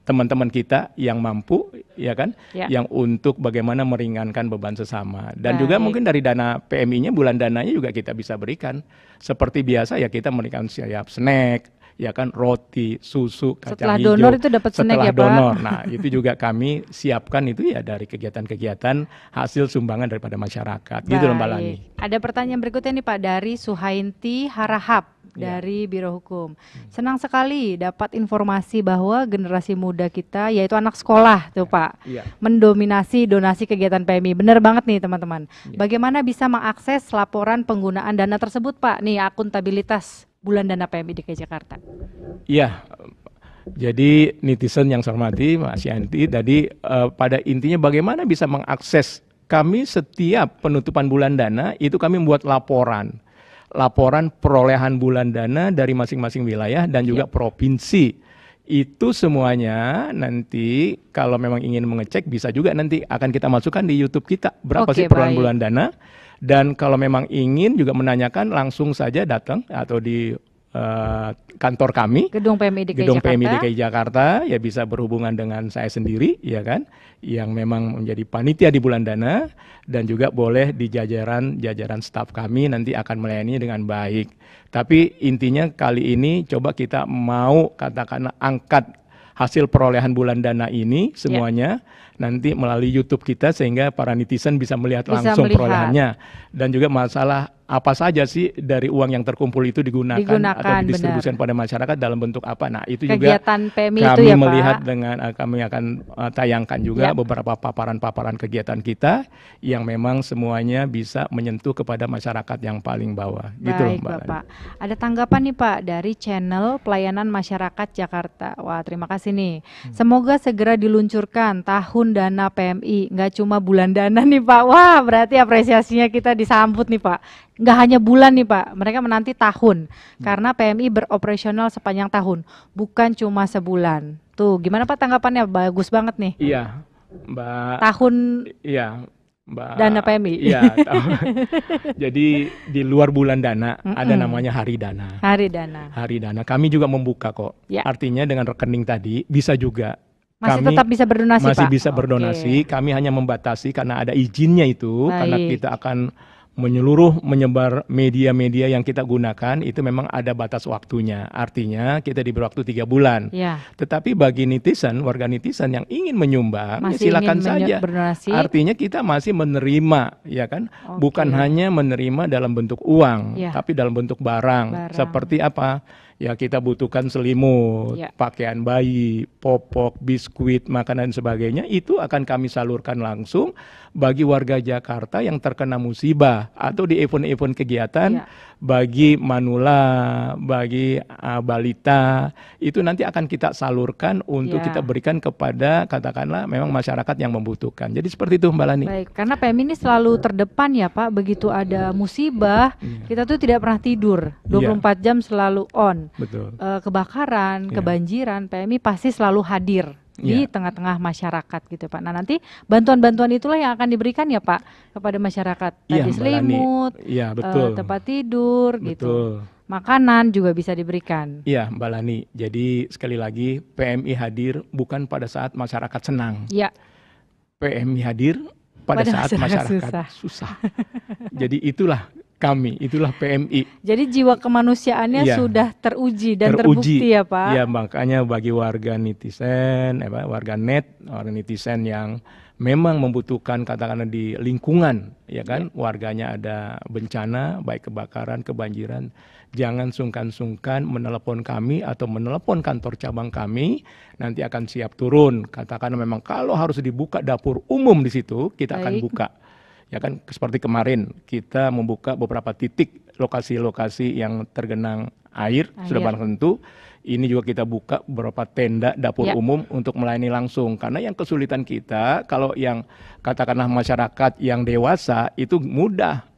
teman-teman kita yang mampu ya kan yang untuk bagaimana meringankan beban sesama. Dan juga mungkin dari dana PMI-nya bulan dananya juga kita bisa berikan seperti biasa ya, kita memberikan siap snack ya kan, roti, susu, kacang setelah hijau. Donor itu dapat snack ya donor. Pak. Nah, itu juga kami siapkan itu ya dari kegiatan-kegiatan hasil sumbangan daripada masyarakat. Gitu loh Mbak Lani. Ada pertanyaan berikutnya nih Pak dari Suhainti Harahap dari Biro Hukum. Senang sekali dapat informasi bahwa generasi muda kita yaitu anak sekolah tuh Pak mendominasi donasi kegiatan PMI. Benar banget nih teman-teman. Bagaimana bisa mengakses laporan penggunaan dana tersebut Pak? Nih akuntabilitas bulan dana PMI DKI Jakarta. Iya, jadi netizen yang saya hormati Mas Yanti tadi pada intinya bagaimana bisa mengakses. Kami setiap penutupan bulan dana itu kami membuat laporan perolehan bulan dana dari masing-masing wilayah dan juga provinsi. Itu semuanya nanti kalau memang ingin mengecek bisa juga nanti akan kita masukkan di YouTube kita berapa sih perolehan bulan dana. Dan kalau memang ingin juga menanyakan langsung saja datang atau di kantor kami, Gedung PMI DKI Jakarta ya, bisa berhubungan dengan saya sendiri ya kan, yang memang menjadi panitia di bulan dana, dan juga boleh di jajaran staf kami nanti akan melayani dengan baik. Tapi intinya kali ini coba kita mau katakanlah angkat hasil perolehan bulan dana ini semuanya nanti melalui YouTube kita sehingga para netizen bisa melihat langsung perolehannya, dan juga masalah apa saja sih dari uang yang terkumpul itu digunakan atau didistribusikan pada masyarakat dalam bentuk apa. Nah, itu kegiatan juga PMI kami itu ya, melihat Pak. Dengan kami akan tayangkan juga beberapa paparan-paparan kegiatan kita yang memang semuanya bisa menyentuh kepada masyarakat yang paling bawah. Gitu loh Mbak. Bapak. Ada tanggapan nih Pak dari channel Pelayanan Masyarakat Jakarta. Wah, terima kasih nih. Semoga segera diluncurkan tahun dana PMI, nggak cuma bulan dana nih Pak. Wah, berarti apresiasinya kita disambut nih Pak. Nggak hanya bulan nih Pak, mereka menanti tahun karena PMI beroperasional sepanjang tahun, bukan cuma sebulan. Tuh, gimana Pak tanggapannya? Bagus banget nih. Iya, Mbak. Tahun. Iya, Mbak. Dana PMI. Iya. Jadi di luar bulan dana ada namanya Hari Dana. Hari Dana. Hari Dana. Kami juga membuka kok. Ya. Artinya dengan rekening tadi bisa juga. Masih kami tetap bisa berdonasi masih Pak? Bisa berdonasi. Kami hanya membatasi karena ada izinnya itu. Baik. Karena kita akan menyebar media-media yang kita gunakan itu memang ada batas waktunya. Artinya kita diberi waktu 3 bulan. Ya. Tetapi bagi netizen, warga netizen yang ingin menyumbang, ya Masih silakan ingin saja. berdonasi. Artinya kita masih menerima, ya kan? Oke. Bukan hanya menerima dalam bentuk uang, Ya. tapi dalam bentuk barang. Seperti apa? Ya kita butuhkan selimut, Ya. pakaian bayi, popok, biskuit, makanan dan sebagainya, itu akan kami salurkan langsung bagi warga Jakarta yang terkena musibah atau di event-event kegiatan. Ya. Bagi manula, bagi balita, itu nanti akan kita salurkan untuk Ya. kita berikan kepada katakanlah memang masyarakat yang membutuhkan. Jadi seperti itu Mbak Lani. Baik, karena PMI ini selalu terdepan ya Pak, begitu ada musibah, kita tuh tidak pernah tidur, 24 jam selalu on. Betul. Kebakaran, Iya. kebanjiran, PMI pasti selalu hadir di Iya. tengah-tengah masyarakat gitu Pak. Nah nanti bantuan-bantuan itulah yang akan diberikan ya Pak kepada masyarakat. Iya, Tadi Mbak Lani. selimut, Iya, betul. tempat tidur gitu. Betul. Makanan juga bisa diberikan. Iya, Mbak Lani. Jadi sekali lagi PMI hadir bukan pada saat masyarakat senang. Ya, PMI hadir pada saat masyarakat susah. Jadi itulah kami, itulah PMI. jadi jiwa kemanusiaannya Iya. sudah teruji dan terbukti ya Pak. Ya, makanya bagi warga netizen, warga netizen yang memang membutuhkan katakanlah di lingkungan, ya kan, warganya ada bencana, baik kebakaran, kebanjiran, jangan sungkan-sungkan menelepon kami atau menelepon kantor cabang kami, nanti akan siap turun. Katakan memang kalau harus dibuka dapur umum di situ, kita akan Baik. buka. Ya kan, seperti kemarin kita membuka beberapa titik lokasi-lokasi yang tergenang air. Sudah barang tentu. Ini juga kita buka beberapa tenda dapur Ya. umum untuk melayani langsung. Karena yang kesulitan kita, kalau yang katakanlah masyarakat yang dewasa itu mudah.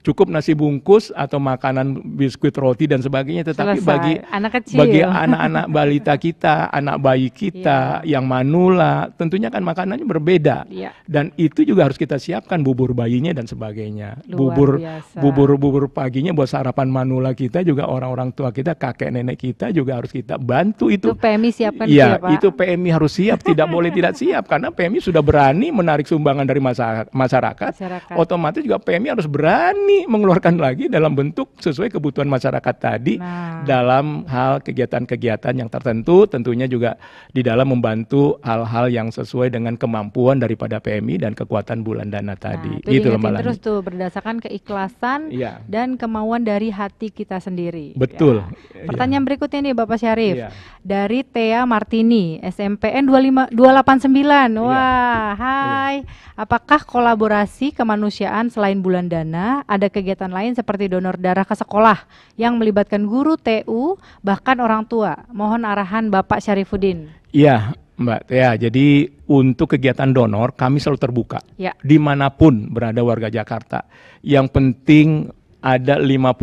Cukup nasi bungkus atau makanan biskuit roti dan sebagainya. Tetapi Selesai. bagi Anak kecil. bagi anak-anak balita kita, anak bayi kita yang manula, tentunya kan makanannya berbeda. Iya. Dan itu juga harus kita siapkan bubur bayinya dan sebagainya. Luar biasa. Bubur paginya buat sarapan manula kita juga, orang-orang tua kita, kakek nenek kita juga harus kita bantu Itu itu. PMI siapkan Iya, ya Pak. itu PMI harus siap, tidak boleh tidak siap karena PMI sudah berani menarik sumbangan dari masyarakat. Otomatis juga PMI harus berani mengeluarkan lagi dalam bentuk sesuai kebutuhan masyarakat tadi. Nah. Dalam hal kegiatan-kegiatan yang tertentu, tentunya juga di dalam membantu hal-hal yang sesuai dengan kemampuan daripada PMI dan kekuatan bulan dana tadi. Nah, itu Gitu loh, Mbak diingetin Lani. terus tuh berdasarkan keikhlasan Iya. dan kemauan dari hati kita sendiri. Betul. Ya. Pertanyaan berikutnya nih Bapak Syarif. Iya. Dari Thea Martini, SMPN 289. Iya. Wah, hai. Apakah kolaborasi kemanusiaan selain bulan dana ada kegiatan lain seperti donor darah ke sekolah yang melibatkan guru, TU, bahkan orang tua? Mohon arahan Bapak Syarifuddin. Iya, Mbak Tia. Jadi untuk kegiatan donor kami selalu terbuka. Ya. Dimanapun berada warga Jakarta. Yang penting ada 50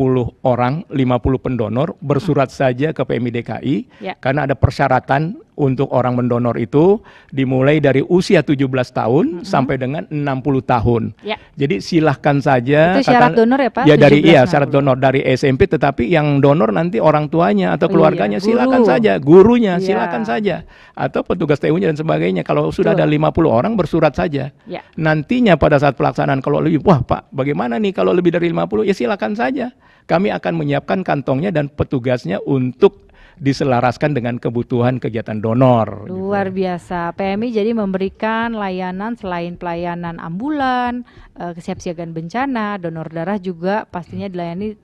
orang, 50 pendonor, bersurat saja ke PMI DKI, Ya. karena ada persyaratan untuk orang mendonor itu dimulai dari usia 17 tahun sampai dengan 60 tahun. Ya. Jadi silahkan saja. Itu syarat donor ya Pak? Ya dari 17, syarat 60. donor dari SMP, tetapi yang donor nanti orang tuanya atau Oh keluarganya iya, silakan guru. saja, gurunya Iya. silakan saja, atau petugas TU-nya dan sebagainya. Kalau sudah ada 50 orang bersurat saja. Ya. Nantinya pada saat pelaksanaan kalau lebih, wah Pak, bagaimana nih kalau lebih dari 50? Ya silakan saja. Kami akan menyiapkan kantongnya dan petugasnya untuk diselaraskan dengan kebutuhan kegiatan donor. Luar biasa. PMI jadi memberikan layanan selain pelayanan ambulan, kesiapsiagaan bencana, donor darah juga pastinya dilayani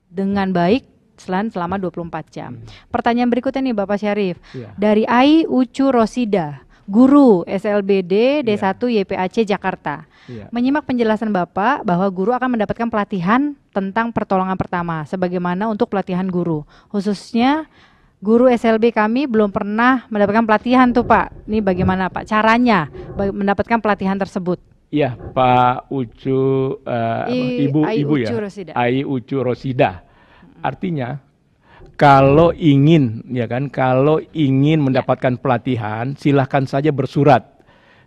dengan baik selama 24 jam. Pertanyaan berikutnya nih Bapak Syarif. Iya. Dari Ai Ucu Rosida, guru SLBD D1 YPAC Jakarta. Iya. Menyimak penjelasan Bapak bahwa guru akan mendapatkan pelatihan tentang pertolongan pertama sebagaimana untuk pelatihan guru. Khususnya guru SLB kami belum pernah mendapatkan pelatihan tuh Pak. Ini bagaimana Pak caranya mendapatkan pelatihan tersebut? Iya, Pak Ucu, Ibu Ai ya, Ucu Rosida. Ai Ucu Rosida. Artinya, kalau ingin, ya kan, kalau ingin mendapatkan pelatihan, silahkan saja bersurat.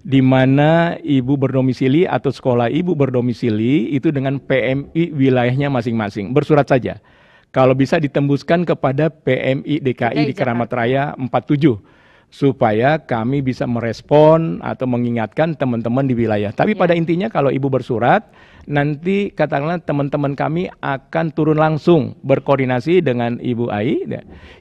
Di mana ibu berdomisili atau sekolah ibu berdomisili itu dengan PMI wilayahnya masing-masing. Bersurat saja. Kalau bisa ditembuskan kepada PMI DKI di Keramat Raya 47. supaya kami bisa merespon atau mengingatkan teman-teman di wilayah. Tapi pada intinya kalau Ibu bersurat, nanti katakanlah teman-teman kami akan turun langsung berkoordinasi dengan Ibu Ai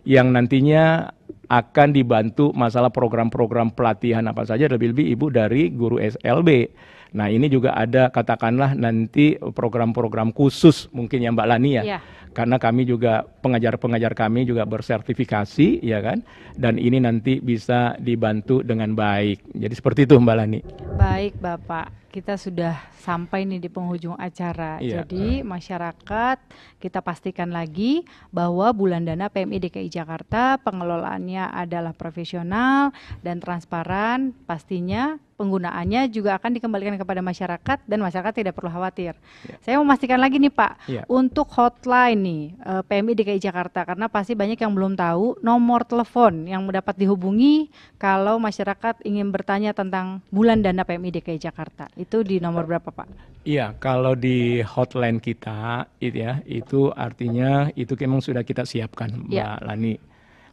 yang nantinya akan dibantu masalah program-program pelatihan apa saja, lebih-lebih Ibu dari guru SLB. Nah ini juga ada katakanlah nanti program-program khusus mungkin ya Mbak Lani ya. Karena kami juga pengajar-pengajar kami juga bersertifikasi ya kan, dan ini nanti bisa dibantu dengan baik. Jadi seperti itu Mbak Lani. Baik Bapak, kita sudah sampai nih di penghujung acara. Jadi masyarakat kita pastikan lagi bahwa bulan dana PMI DKI Jakarta pengelolaannya adalah profesional dan transparan. Pastinya penggunaannya juga akan dikembalikan kepada masyarakat dan masyarakat tidak perlu khawatir. Saya mau memastikan lagi nih Pak, untuk hotline nih PMI DKI Jakarta, karena pasti banyak yang belum tahu nomor telepon yang dapat dihubungi kalau masyarakat ingin bertanya tentang bulan dana PMI DKI Jakarta. Itu di nomor berapa Pak? Iya, kalau di hotline kita itu artinya itu memang sudah kita siapkan Mbak Lani.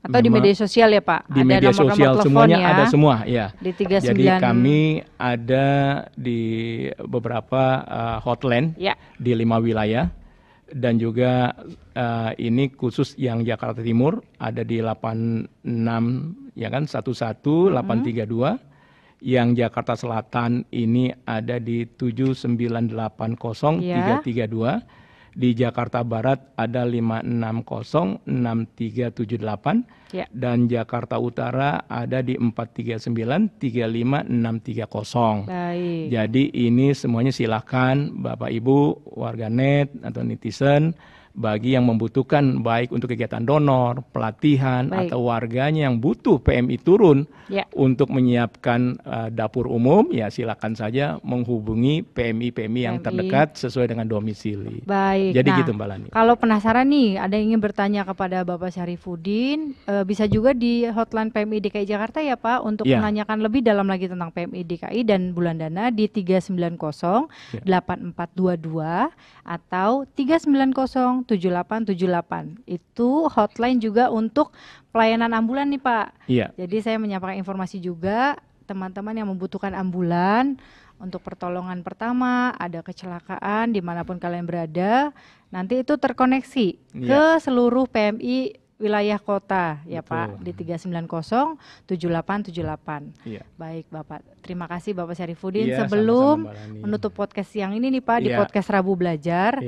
Atau memang di media sosial ya Pak? Di ada media sosial semuanya ya, ada semua ya. Di 39. Jadi kami ada di beberapa hotline di 5 wilayah, dan juga ini khusus yang Jakarta Timur ada di 86 ya kan 11 832. Yang Jakarta Selatan ini ada di 7980 332. Di Jakarta Barat ada 560 6378 dan Jakarta Utara ada di 439 35 630. Baik. Jadi ini semuanya silakan Bapak Ibu warganet atau netizen bagi yang membutuhkan baik untuk kegiatan donor, pelatihan atau warganya yang butuh PMI turun untuk menyiapkan dapur umum, ya silakan saja menghubungi PMI yang terdekat sesuai dengan domisili. Baik. Jadi gitu Mbak Lani. Kalau penasaran nih, ada yang ingin bertanya kepada Bapak Syarifuddin, bisa juga di hotline PMI DKI Jakarta ya Pak untuk menanyakan lebih dalam lagi tentang PMI DKI dan bulan dana di 390 8422 atau 390 7878. Itu hotline juga untuk pelayanan ambulan nih Pak. Jadi saya menyampaikan informasi juga teman-teman yang membutuhkan ambulan untuk pertolongan pertama, ada kecelakaan dimanapun kalian berada, nanti itu terkoneksi ke seluruh PMI wilayah kota ya Pak di 390 7878. Baik Bapak, terima kasih Bapak Syarifuddin. Sebelum menutup podcast siang ini nih Pak di podcast Rabu Belajar,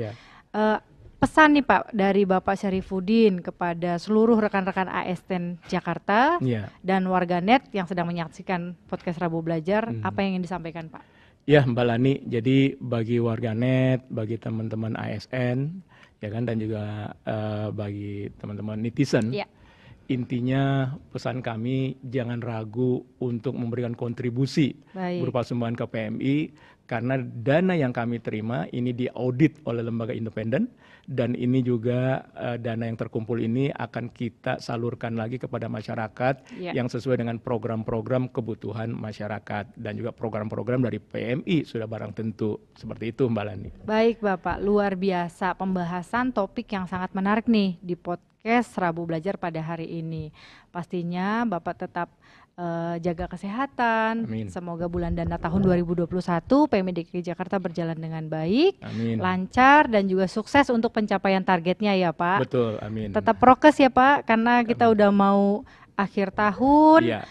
pesan nih Pak dari Bapak Syarifuddin kepada seluruh rekan-rekan ASN Jakarta dan warganet yang sedang menyaksikan podcast Rabu Belajar, apa yang ingin disampaikan Pak? Ya Mbak Lani, jadi bagi warganet, bagi teman-teman ASN ya kan, dan juga bagi teman-teman netizen, intinya pesan kami jangan ragu untuk memberikan kontribusi berupa sumbangan ke PMI, karena dana yang kami terima ini diaudit oleh lembaga independen, dan ini juga dana yang terkumpul ini akan kita salurkan lagi kepada masyarakat yang sesuai dengan program-program kebutuhan masyarakat, dan juga program-program dari PMI sudah barang tentu. Seperti itu Mbak Lani. Baik Bapak, luar biasa pembahasan topik yang sangat menarik nih di podcast Rabu Belajar pada hari ini. Pastinya Bapak tetap jaga kesehatan. Amin. Semoga bulan dana tahun 2021 PMI DKI Jakarta berjalan dengan baik, lancar dan juga sukses untuk pencapaian targetnya ya Pak. Betul, amin. Tetap prokes ya Pak, karena kita udah mau akhir tahun.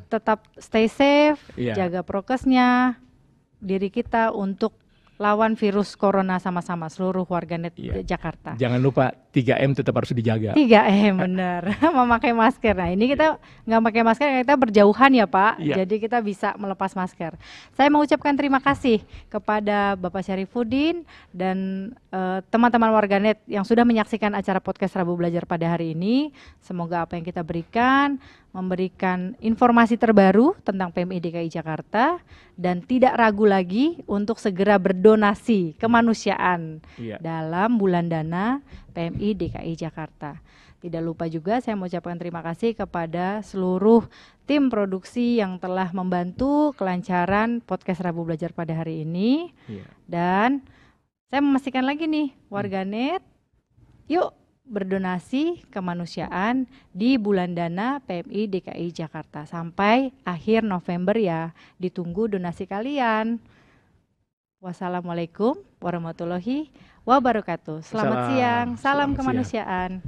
Tetap stay safe, jaga prokesnya diri kita untuk lawan virus corona sama-sama seluruh warganet Jakarta. Jangan lupa 3M tetap harus dijaga. 3M benar. Memakai masker. Nah ini kita nggak pakai masker, kita berjauhan ya Pak. Jadi kita bisa melepas masker. Saya mengucapkan terima kasih kepada Bapak Syarifuddin dan teman-teman warganet yang sudah menyaksikan acara podcast Rabu Belajar pada hari ini. Semoga apa yang kita berikan memberikan informasi terbaru tentang PMI DKI Jakarta dan tidak ragu lagi untuk segera berdonasi kemanusiaan dalam bulan dana PMI DKI Jakarta. Tidak lupa juga saya mengucapkan terima kasih kepada seluruh tim produksi yang telah membantu kelancaran podcast Rabu Belajar pada hari ini. Dan saya memastikan lagi nih warganet, yuk berdonasi kemanusiaan di bulan dana PMI DKI Jakarta sampai akhir November ya. Ditunggu donasi kalian. Wassalamualaikum warahmatullahi wabarakatuh. Selamat siang, salam kemanusiaan.